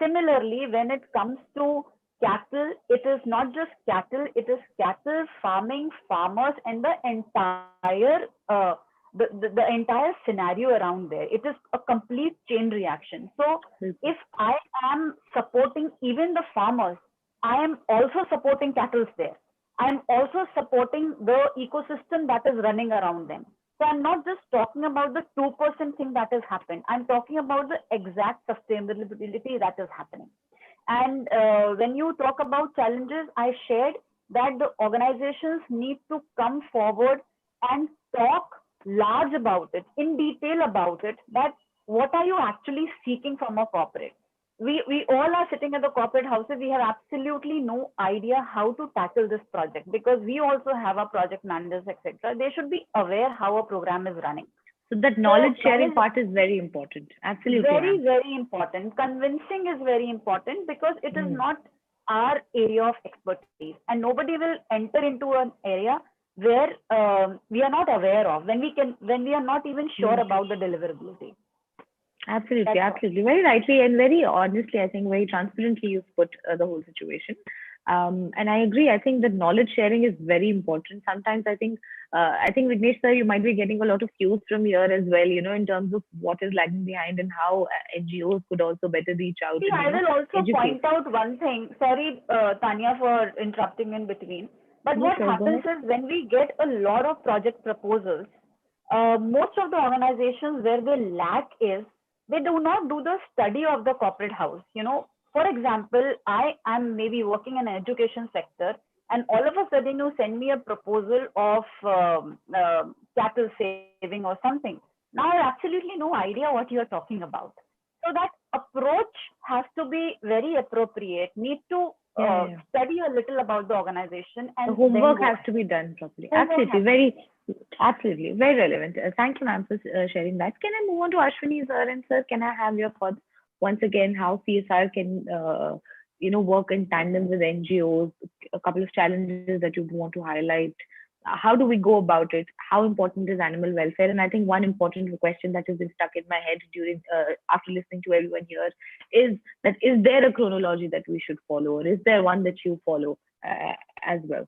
Similarly, when it comes to cattle, it is not just cattle, it is cattle, farming, farmers, and the entire the entire scenario around there. It is a complete chain reaction. So if I am supporting even the farmers, I am also supporting cattle there. I'm also supporting the ecosystem that is running around them. So I'm not just talking about the 2% thing that has happened. I'm talking about the exact sustainability that is happening. And when you talk about challenges, I shared that the organizations need to come forward and talk large about it, in detail about it, that what are you actually seeking from a corporate? We all are sitting at the corporate houses. We have absolutely no idea how to tackle this project, because we also have our project managers, etc. They should be aware how a program is running. So that knowledge sharing part is very important. Absolutely. Very, very important. Convincing is very important, because it is not our area of expertise, and nobody will enter into an area where we are not aware of, when we are not even sure about the deliverability. Absolutely, absolutely. Very rightly and very honestly, I think very transparently you've put the whole situation. And I agree. I think that knowledge sharing is very important. Sometimes I think Vignesh sir, you might be getting a lot of cues from here as well, in terms of what is lagging behind and how NGOs could also better reach out. See, I will also point out one thing. Sorry, Tanya, for interrupting in between. But what happens is, when we get a lot of project proposals, most of the organizations, where they lack is, they do not do the study of the corporate house. For example, I am maybe working in an education sector, and all of a sudden you send me a proposal of cattle saving or something. Now I have absolutely no idea what you are talking about. So that approach has to be very appropriate. Need to study a little about the organization, and the homework has to be done properly. Absolutely, very relevant. Thank you, ma'am, for sharing that. Can I move on to Ashwini sir? And sir, can I have your thoughts once again, how CSR can work in tandem with NGOs? A couple of challenges that you want to highlight. How do we go about it? How important is animal welfare? And I think one important question that has been stuck in my head during after listening to everyone here is that, is there a chronology that we should follow, or is there one that you follow as well?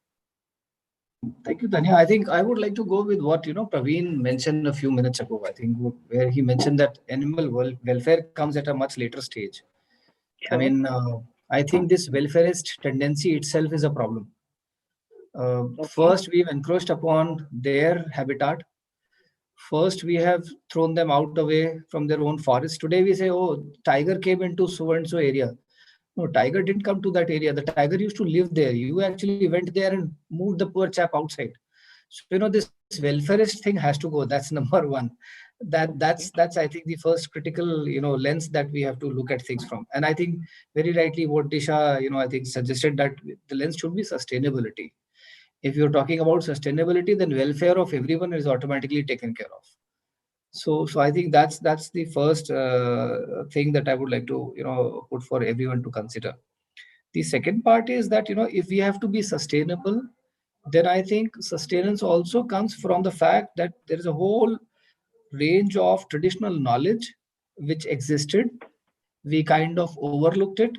Thank you, Tanya. I think I would like to go with what Praveen mentioned a few minutes ago. I think where he mentioned that animal welfare comes at a much later stage. Sure. I mean, I think this welfarist tendency itself is a problem. First, we've encroached upon their habitat. First, we have thrown them out away from their own forest. Today, we say, oh, tiger came into so-and-so area. No, tiger didn't come to that area. The tiger used to live there. You actually went there and moved the poor chap outside. So, this welfarist thing has to go. That's number one. That's I think the first critical lens that we have to look at things from. And I think very rightly what Disha I think suggested, that the lens should be sustainability. If you're talking about sustainability, then welfare of everyone is automatically taken care of. So I think that's the first thing that I would like to put for everyone to consider. The second part is that if we have to be sustainable, then I think sustenance also comes from the fact that there is a whole range of traditional knowledge which existed. We kind of overlooked it.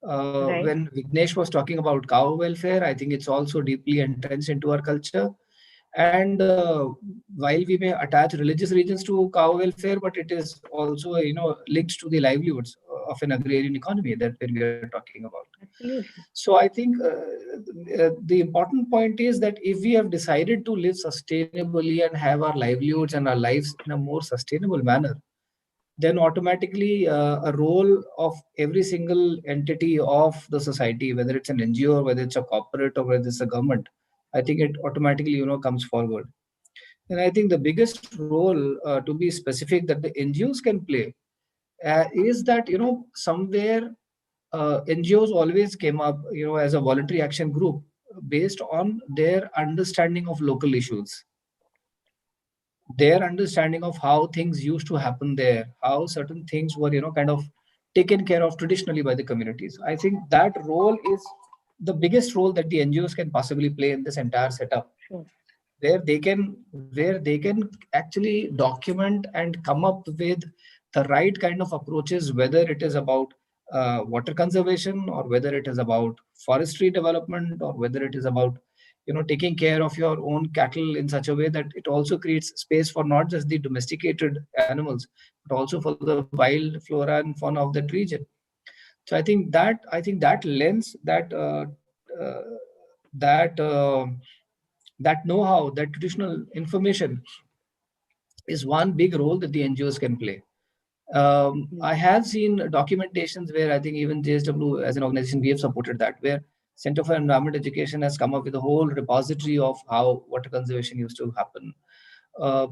Right. When Vignesh was talking about cow welfare, I think it's also deeply entrenched into our culture. And while we may attach religious reasons to cow welfare, but it is also linked to the livelihoods of an agrarian economy that when we are talking about. Absolutely. So I think the important point is that if we have decided to live sustainably and have our livelihoods and our lives in a more sustainable manner, then automatically a role of every single entity of the society, whether it's an NGO or whether it's a corporate or whether it's a government, I think it automatically comes forward. And I think the biggest role, to be specific, that the NGOs can play is that somewhere NGOs always came up as a voluntary action group based on their understanding of local issues, their understanding of how things used to happen there, how certain things were, kind of taken care of traditionally by the communities. I think that role is the biggest role that the NGOs can possibly play in this entire setup, Sure. where they can actually document and come up with the right kind of approaches, whether it is about water conservation, or whether it is about forestry development, or whether it is about taking care of your own cattle in such a way that it also creates space for not just the domesticated animals, but also for the wild flora and fauna of that region. So I think that lens, uh, that that know-how, that traditional information is one big role that the NGOs can play. I have seen documentations where I think even JSW as an organization, we have supported that, where Center for Environment Education has come up with a whole repository of how water conservation used to happen. Uh,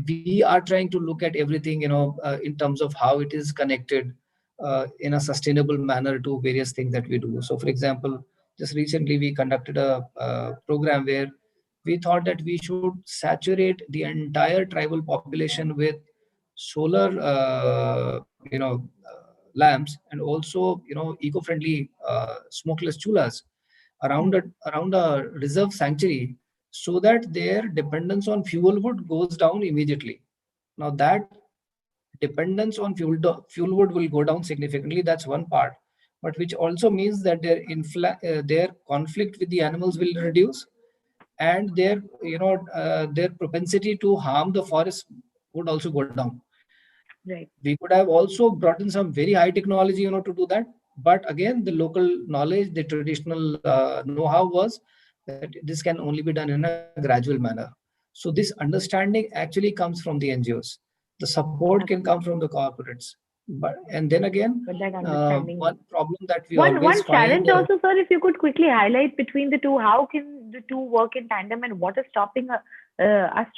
we are trying to look at everything, in terms of how it is connected in a sustainable manner to various things that we do. So, for example, just recently we conducted a program where we thought that we should saturate the entire tribal population with solar lamps, and also eco-friendly smokeless chulas around a reserve sanctuary, so that their dependence on fuel wood goes down immediately. Now that dependence on fuel wood will go down significantly. That's one part, but which also means that their conflict with the animals will reduce, and their propensity to harm the forest would also go down. Right. We could have also brought in some very high technology to do that, but again the local knowledge, the traditional know-how was that this can only be done in a gradual manner. So this understanding actually comes from the NGOs. The support can come from the corporates, and then again, But that understanding. one problem that we One always find. challenge also, sir, if you could quickly highlight between the two, how can the two work in tandem, and what is stopping us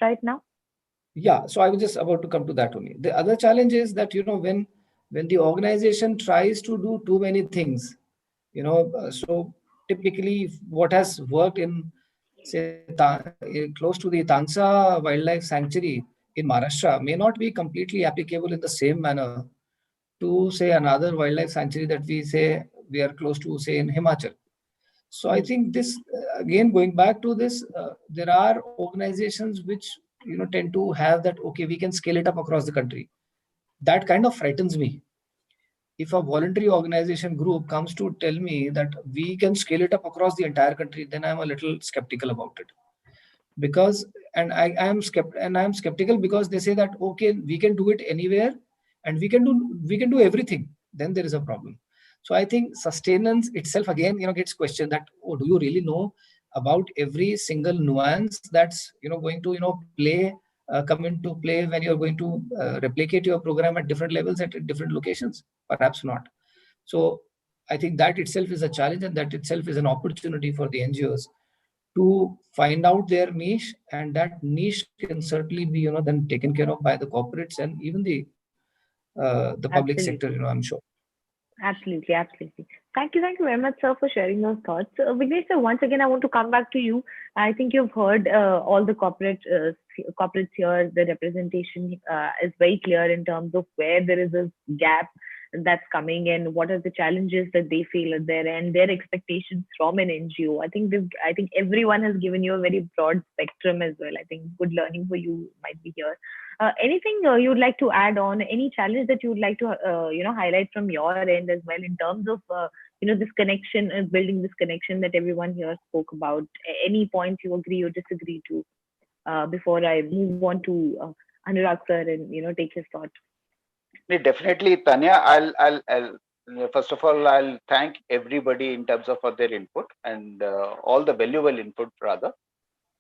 right now? Yeah, so I was just about to come to that only. The other challenge is that when the organization tries to do too many things, so typically what has worked in, say, close to the Tansa Wildlife Sanctuary in Maharashtra may not be completely applicable in the same manner to, say, another wildlife sanctuary that we say we are close to, say, in Himachal. So I think this, again, going back to this, there are organizations which tend to have that, okay, we can scale it up across the country. That kind of frightens me. If a voluntary organization group comes to tell me that we can scale it up across the entire country, then I'm a little skeptical about it. Because I am skeptical because they say that, okay, we can do it anywhere, and we can do everything. Then there is a problem. So I think sustenance itself again gets questioned, that, oh, do you really know about every single nuance that's going to come into play when you're going to replicate your program at different levels at different locations? Perhaps not. So I think that itself is a challenge, and that itself is an opportunity for the NGOs to find out their niche, and that niche can certainly be then taken care of by the corporates and even the public sector, Absolutely. I'm sure. Absolutely, absolutely. Thank you very much, sir, for sharing those thoughts. Vignesh, sir, once again, I want to come back to you. I think you've heard all the corporates here. The representation is very clear in terms of where there is a gap that's coming and what are the challenges that they feel at their end, their expectations from an NGO. I think everyone has given you a very broad spectrum as well. I think good learning for you might be here. Anything you'd like to add on? Any challenge that you'd like to highlight from your end as well in terms of this connection, building this connection that everyone here spoke about? Any points you agree or disagree to before I move on to Anurag sir and take his thought? Definitely, Tanya. First of all, I'll thank everybody in terms of for their input and all the valuable input rather.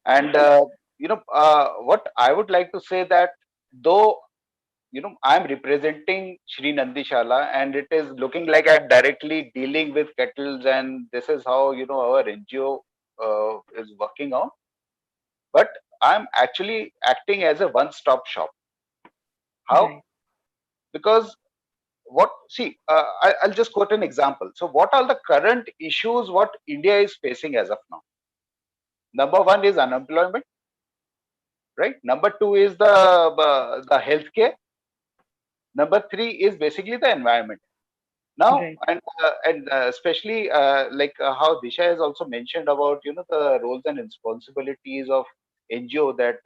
And what I would like to say that though I'm representing Shree Nandishala, and it is looking like I'm directly dealing with kettles, and this is how our NGO is working on. But I'm actually acting as a one-stop shop. How? Right. Because I'll just quote an example. So what are the current issues what India is facing as of now? Number one is unemployment, right? Number two is the healthcare. Number three is basically the environment. Now, Right. and especially like how Disha has also mentioned about the roles and responsibilities of NGO, that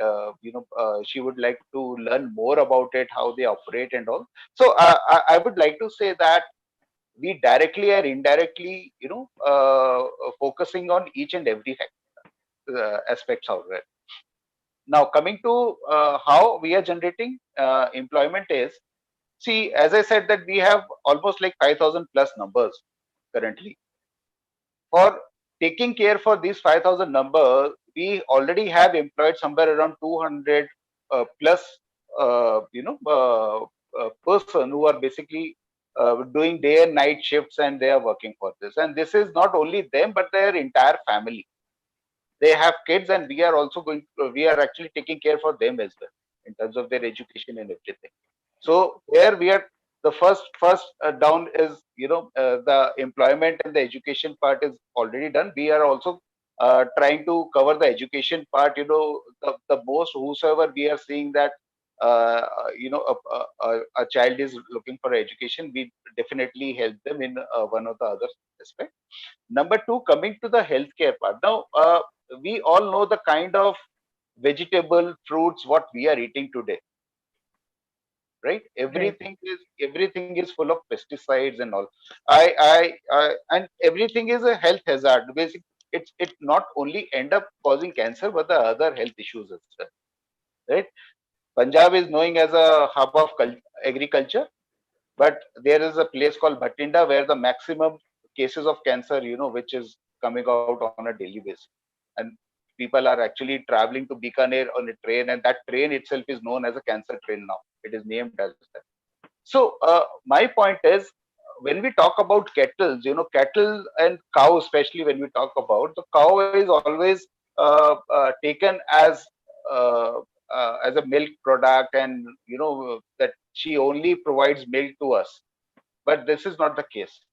she would like to learn more about it, how they operate and all. So I would like to say that we directly or indirectly focusing on each and every aspects of it. Now coming to how we are generating employment is, see, as I said, that we have almost like 5,000 plus numbers currently. For taking care for these 5,000 numbers, we already have employed somewhere around 200 plus, person who are basically doing day and night shifts, and they are working for this. And this is not only them, but their entire family. They have kids, and we are actually taking care for them as well in terms of their education and everything. So here we are, the first down is the employment and the education part is already done. We are also trying to cover the education part. The most whosoever we are seeing that a child is looking for education, we definitely help them in one or the other aspect. Number two, coming to the healthcare part. Now we all know the kind of vegetable, fruits what we are eating today, right? Right. Everything is full of pesticides and all. And everything is a health hazard. Basically, it not only end up causing cancer, but the other health issues as well, right? Punjab is known as a hub of agriculture, but there is a place called Bhatinda where the maximum cases of cancer, which is coming out on a daily basis, and people are actually traveling to Bikaner on a train, and that train itself is known as a cancer train now. It is named as that. So my point is, when we talk about kettles, cattle and cow, especially when we talk about, the cow is always taken uh, as a milk product, and that she only provides milk to us. But this is not the case.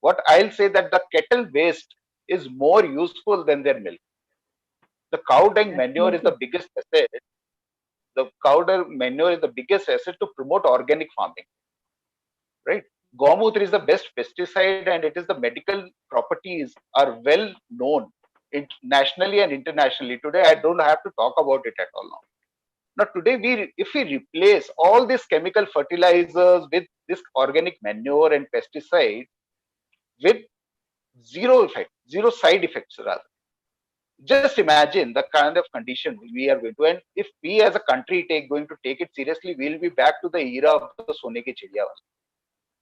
What I'll say, that the cattle waste is more useful than their milk. The cow dung manure is the Absolutely. biggest asset. The cow dung manure is the biggest asset to promote organic farming, right? Gomutra is the best pesticide, and it is the medical properties are well known nationally and internationally. Today, I don't have to talk about it at all now. Now, today, if we replace all these chemical fertilizers with this organic manure and pesticide with zero effect, zero side effects rather. Just imagine the kind of condition we are going to, and if we as a country going to take it seriously, we'll be back to the era of the Sone ke Chidiya,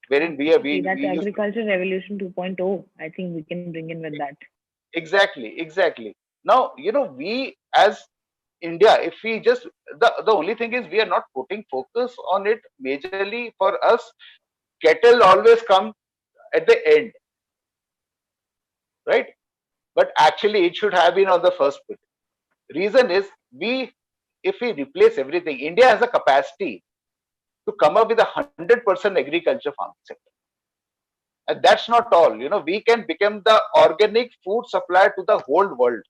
wherein Absolutely. we That's used to. agriculture revolution 2.0. I think we can bring in with that. Exactly. Now, we as India, if we just, the only thing is we are not putting focus on it majorly. For us, cattle always come at the end, right? but actually it should have been on the first put. Reason is, if we replace everything, India has a capacity to come up with 100% agriculture farming sector. And that's not all. We can become the organic food supplier to the whole world.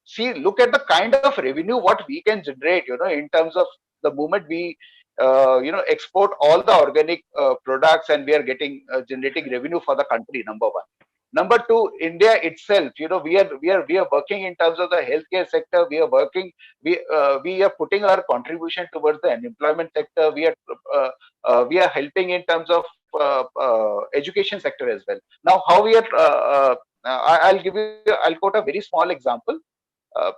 See, look at the kind of revenue what we can generate, in terms of the moment we, export all the organic products, and we are getting generating revenue for the country. Number one. Number two, India itself, we are working in terms of the healthcare sector. We are putting our contribution towards the unemployment sector. We are helping in terms of education sector as well. Now, how we are, I'll quote a very small example. uh,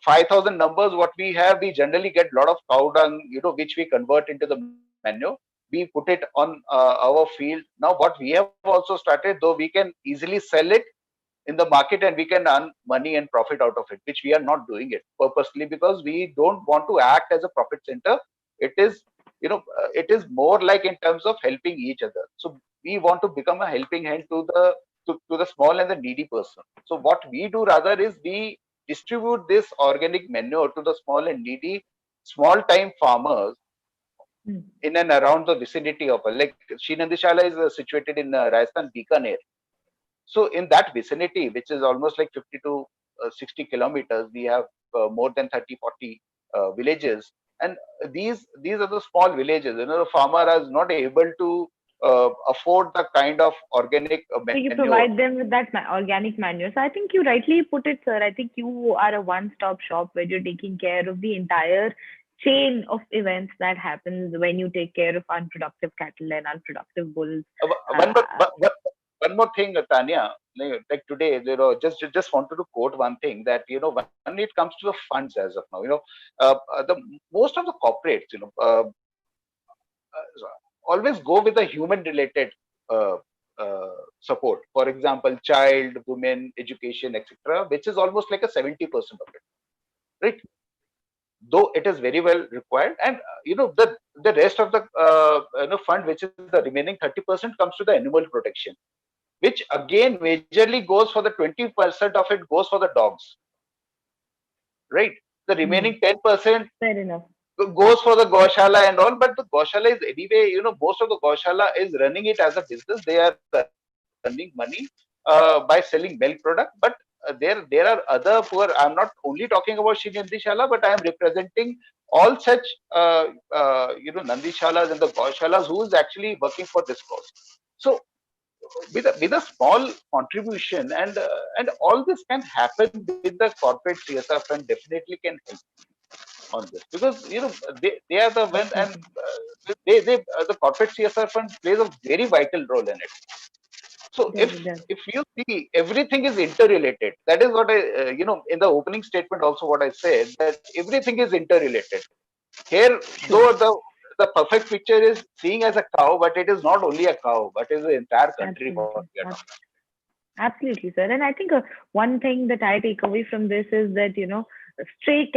5,000 numbers what we have, we generally get a lot of cow dung, which we convert into the manure. We put it on our field. Now what we have also started, though we can easily sell it in the market and we can earn money and profit out of it, which we are not doing it purposely, because we don't want to act as a profit center. It is more like in terms of helping each other. So we want to become a helping hand to the small and the needy person. So what we do rather is we distribute this organic manure to the small and needy, small time farmers in and around the vicinity of, like, Shree Nandishala is situated in Rajasthan, Bikaner. So in that vicinity, which is almost like 50 to 60 kilometers, we have more than 30, 40 villages. And these are the small villages. The farmer is not able to afford the kind of organic So you manure. provide them with that organic manure. So I think you rightly put it, sir. I think you are a one-stop shop where you're taking care of the entire chain of events that happens when you take care of unproductive cattle and unproductive bulls. One more, Uh, one more thing, Tanya. Like today, just wanted to quote one thing, that when it comes to the funds as of now, the most of the corporates, always go with the human-related uh, support. For example, child, women, education, etc., which is almost like a 70% of it, right? Though it is very well required, and the rest of the fund, which is the remaining 30%, comes to the animal protection, which again majorly goes for the 20% of it goes for the dogs, right? The remaining 10% Fair enough. goes for the Gaushala and all, but the Gaushala is anyway, most of the Gaushala is running it as a business. They are earning money by selling milk product, but there are other poor. I'm not only talking about Shri Nandishala, but I am representing all such Nandishalas and the Gaushalas who is actually working for this cause. So with a small contribution, and all this can happen with the corporate CSR fund, definitely can help on this, because they are the one, and the corporate CSR fund plays a very vital role in it. So It does, it does. if you see, everything is interrelated. That is what I in the opening statement also what I said, that everything is interrelated. Here, True. though the perfect picture is seeing as a cow, but it is not only a cow, but it is the entire country what Absolutely. we are talking. Absolutely, sir. And I think one thing that I take away from this is that, stray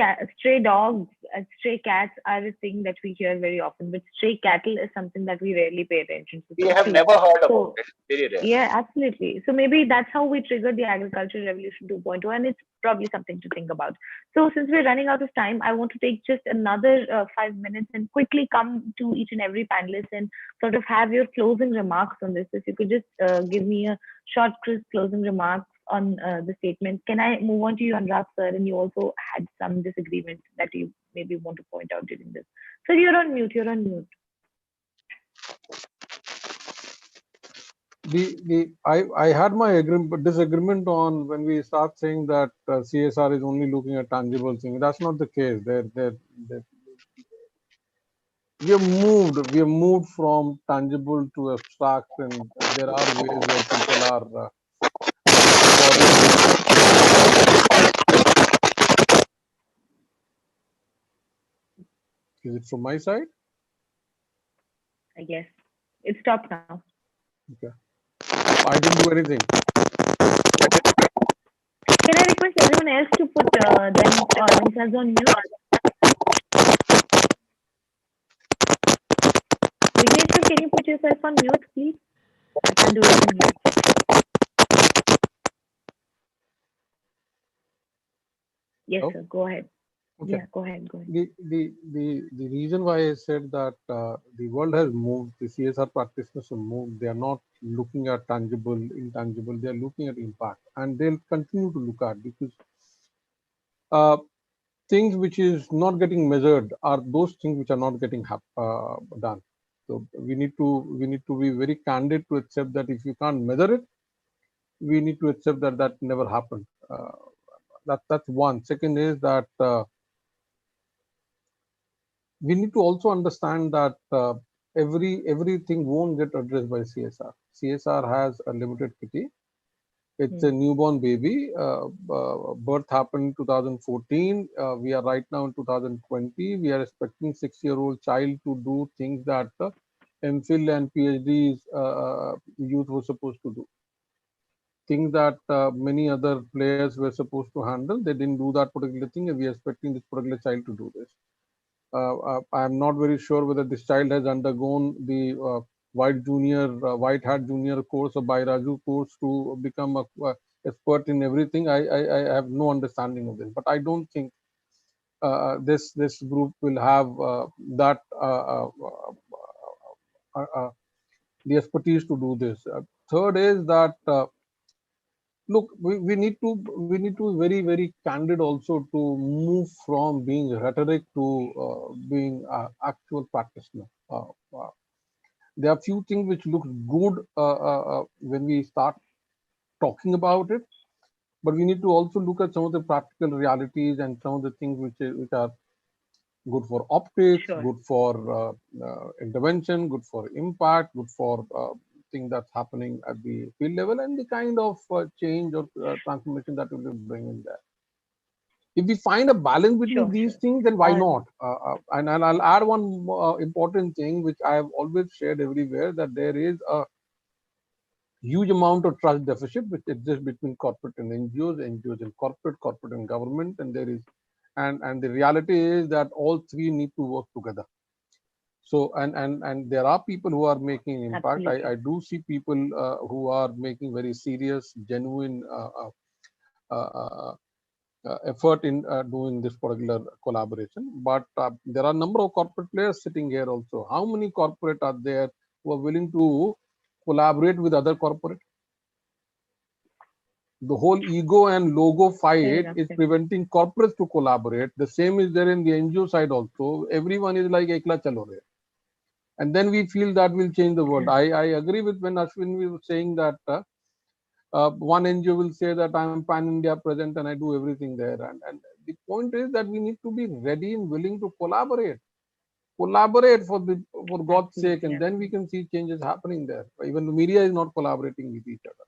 dogs and stray cats are a thing that we hear very often, but stray cattle is something that we rarely pay attention We have to. never heard about So, it. Very rare. yeah, absolutely. So maybe that's how we triggered the agricultural revolution 2.0, and it's probably something to think about. So since we're running out of time, I want to take just another 5 minutes and quickly come to each and every panelist and sort of have your closing remarks on this. If you could just give me a short, crisp closing remarks on the statement. Can I move on to you, Anurag, sir? And you also had some disagreement that you maybe want to point out during this. So you're on mute. You're on mute. I had my disagreement on when we start saying that CSR is only looking at tangible things. That's not the case. We have moved from tangible to abstract, and there are ways where people are following. Is it from my side? I guess it stopped now. Okay. I didn't do anything. Can I request everyone else to put themselves on mute? Vignesh, can you put yourself on mute, please? I can't do it on mute. Yes, Oh, sir. Go ahead. okay. Yeah, go ahead. The reason why I said that the world has moved, the CSR practitioners have moved. They are not looking at tangible, intangible. They are looking at impact, and they'll continue to look at, because things which is not getting measured are those things which are not getting done. So we need to be very candid to accept that if you can't measure it, we need to accept that that never happened. That's one. Second is that we need to also understand that everything won't get addressed by CSR. CSR has a limited kitty. It's a newborn baby. Birth happened in 2014. We are right now in 2020. We are expecting 6-year-old child to do things that MPhil and PhDs youth were supposed to do. Things that many other players were supposed to handle. They didn't do that particular thing, and we are expecting this particular child to do this. I am not very sure whether this child has undergone the white hat junior course or Bairaju course to become a expert in everything. I have no understanding of this, but I don't think this group will have that the expertise to do this. Third is that look, we need to be very candid also to move from being rhetoric to being actual practitioner. There are few things which look good when we start talking about it, but we need to also look at some of the practical realities and some of the things which are good for optics, Sure. good for intervention, good for impact, good for thing that's happening at the field level, and the kind of change or transformation that will bring in there. If we find a balance between these things, then why not? And I'll add one important thing which I have always shared everywhere, that there is a huge amount of trust deficit which exists between corporate and NGOs, NGOs and corporate and government, and there is, and the reality is that all three need to work together. So and there are people who are making impact. I do see people who are making very serious, genuine effort in doing this particular collaboration. But there are a number of corporate players sitting here also. How many corporate are there who are willing to collaborate with other corporate? The whole ego and logo fight is preventing corporates to collaborate. The same is there in the NGO side also. Everyone is like ekla chalo re. And then we feel that will change the world. I agree with when Ashwin was saying that one NGO will say that I'm pan-India present and I do everything there. And the point is that we need to be ready and willing to collaborate. Collaborate for God's sake, and then we can see changes happening there. Even the media is not collaborating with each other.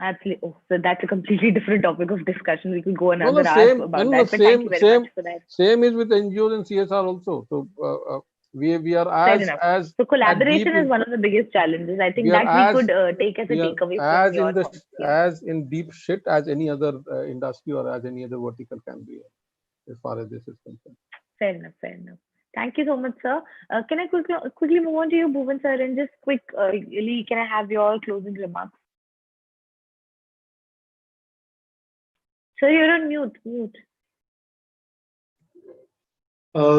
Absolutely. Oh, so that's a completely different topic of discussion. We could go another hour about that. But thank you very much for that. Same is with NGOs and CSR also. So we are as so collaboration is one of the biggest challenges. I think that we could take as a takeaway from your point. As in deep shit as any other industry or as any other vertical can be, as far as this is concerned. Fair enough. Thank you so much, sir. Can I quickly move on to you, Bhuvan sir, and just quickly, can I have your closing remarks? Sir, you're on mute.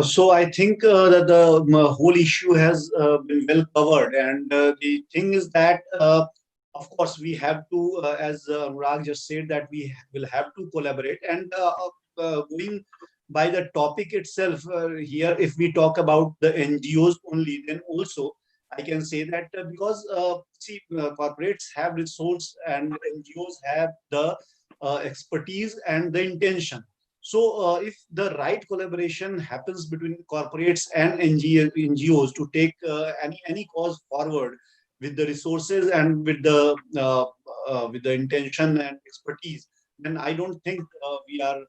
So I think that the whole issue has been well covered, and the thing is that of course we have to, as Anurag just said, that we will have to collaborate. And going by the topic itself here, if we talk about the NGOs only, then also I can say that because corporates have resource and NGOs have the expertise and the intention. So if the right collaboration happens between corporates and NGOs to take any cause forward with the resources and with the intention and expertise, then I don't think we are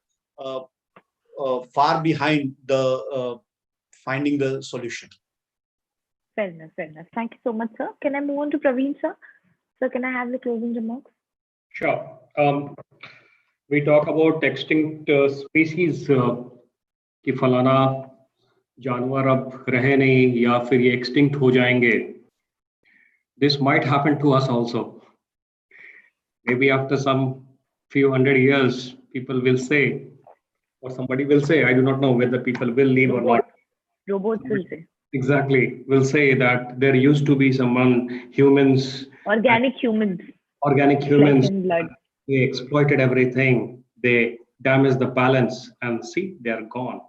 far behind the finding the solution. Fair enough. Thank you so much, sir. Can I move on to Praveen, sir? Sir, can I have the closing remarks? Sure. We talk about extinct species कि फलाना जानवर अब रहे नहीं या फिर ये extinct हो जाएंगे. This might happen to us also. Maybe after some few hundred years, people will say, or somebody will say, I do not know whether people will leave or not. Robots will say. Exactly, will say that there used to be someone, humans, Organic humans. Organic Flesh humans, and blood. they exploited everything. They damaged the balance, and see, they are gone.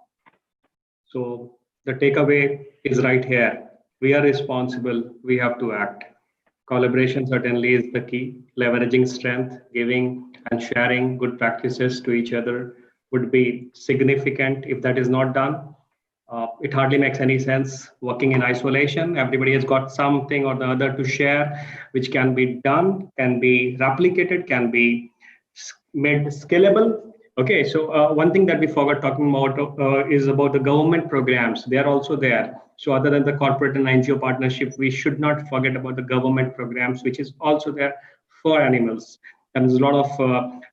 So the takeaway is right here. We are responsible. We have to act. Collaboration certainly is the key. Leveraging strength, giving and sharing good practices to each other would be significant. If that is not done, it hardly makes any sense working in isolation. Everybody has got something or the other to share, which can be done, can be replicated, can be made scalable. Okay, so one thing that we forgot talking about is about the government programs. They are also there. So other than the corporate and NGO partnership, we should not forget about the government programs, which is also there for animals. And there's a lot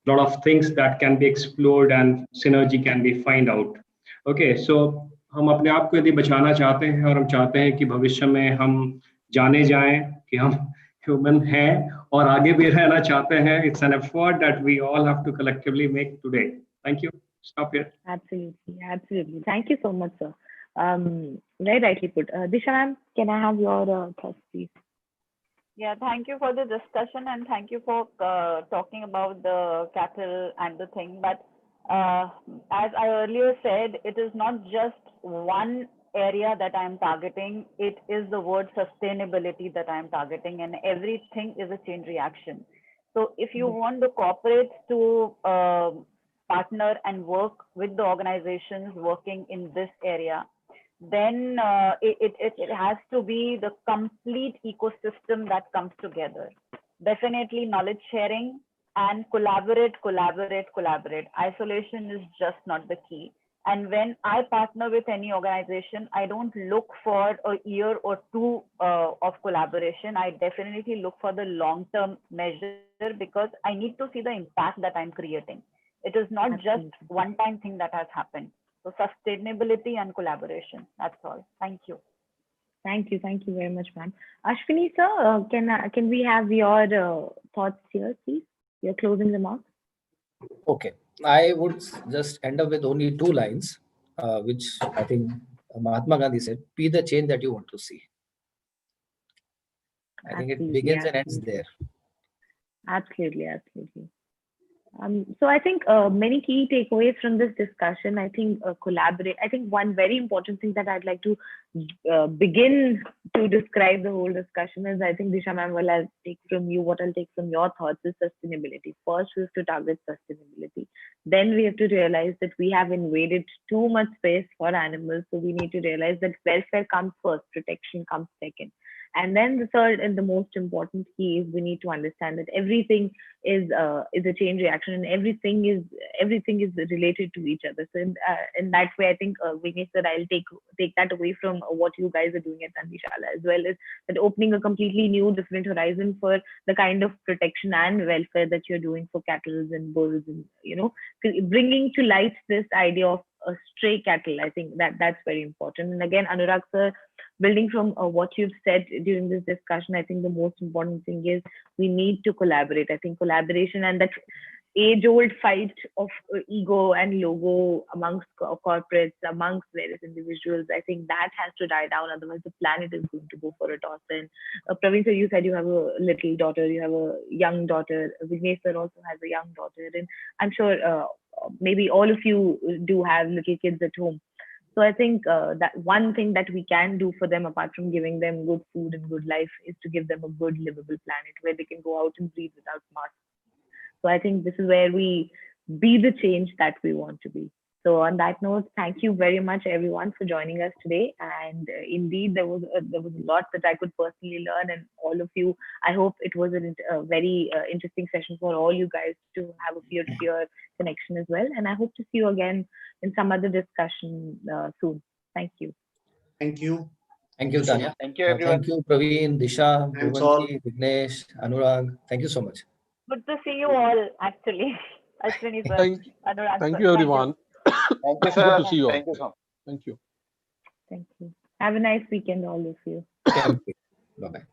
of things that can be explored and synergy can be find out. Okay, so हम अपने आप को यदि बचाना चाहते हैं और हम चाहते हैं कि भविष्य में हम जाने जाएं कि हम ह्यूमन हैं और आगे भी रहना चाहते हैं, it's an effort that we all have to collectively make today. Thank you. Stop here. Absolutely. Thank you so much, sir. Very rightly put. Disha ma'am, can I have your thoughts, please? Yeah, thank you for the discussion and thank you for talking about the cattle and the thing. But as I earlier said, it is not just one area that I'm targeting. It is the word sustainability that I'm targeting, and everything is a chain reaction. So if you want the corporates to partner and work with the organizations working in this area, then it has to be the complete ecosystem that comes together. Definitely knowledge sharing and collaborate. Isolation is just not the key. And when I partner with any organization, I don't look for a year or two of collaboration. I definitely look for the long-term measure because I need to see the impact that I'm creating. It is not just one-time thing that has happened. So sustainability and collaboration. That's all. Thank you. Thank you very much, ma'am. Ashwini sir, can we have your thoughts here, please? Your closing remarks. Okay, I would just end up with only two lines, which I think Mahatma Gandhi said: "Be the change that you want to see." I think it begins and ends there. Absolutely. So I think many key takeaways from this discussion. I think collaborate. I think one very important thing that I'd like to begin to describe the whole discussion is, I think Disha ma'am, I'll take from you, what I'll take from your thoughts is sustainability. First, we have to target sustainability. Then we have to realize that we have invaded too much space for animals. So we need to realize that welfare comes first, protection comes second. And then the third and the most important key is we need to understand that everything is a chain reaction and everything is related to each other. So in that way, I think Vignesh sir, I'll take that away from what you guys are doing at Nandishala, as well as that opening a completely new, different horizon for the kind of protection and welfare that you're doing for cattle and bulls, and bringing to light this idea of stray cattle. I think that's very important. And again, Anurag sir, building from what you've said during this discussion, I think the most important thing is we need to collaborate. I think collaboration and that age-old fight of ego and logo amongst corporates, amongst various individuals, I think that has to die down. Otherwise, the planet is going to go for a toss. And Praveen sir, you said you have a little daughter, you have a young daughter. Vignesh sir also has a young daughter, and I'm sure maybe all of you do have little kids at home. So I think that one thing that we can do for them, apart from giving them good food and good life, is to give them a good livable planet where they can go out and breathe without masks. So I think this is where we be the change that we want to be. So on that note, thank you very much, everyone, for joining us today. And indeed, there was a lot that I could personally learn, and all of you. I hope it was a very interesting session for all you guys to have a peer-to-peer connection as well. And I hope to see you again in some other discussion soon. Thank you. Thank you. Thank you, Tanya. Thank you, everyone. Thank you, Praveen, Disha, Thanks all. Bhuvanji, Vignesh, Anurag. Thank you so much. Good to see you all, actually. Ashwini sir, Anurag Thank sir. you, everyone. Thank you, sir. Good to see you all. Thank you so much. Thank you. Thank you. Have a nice weekend, all of you. Bye-bye.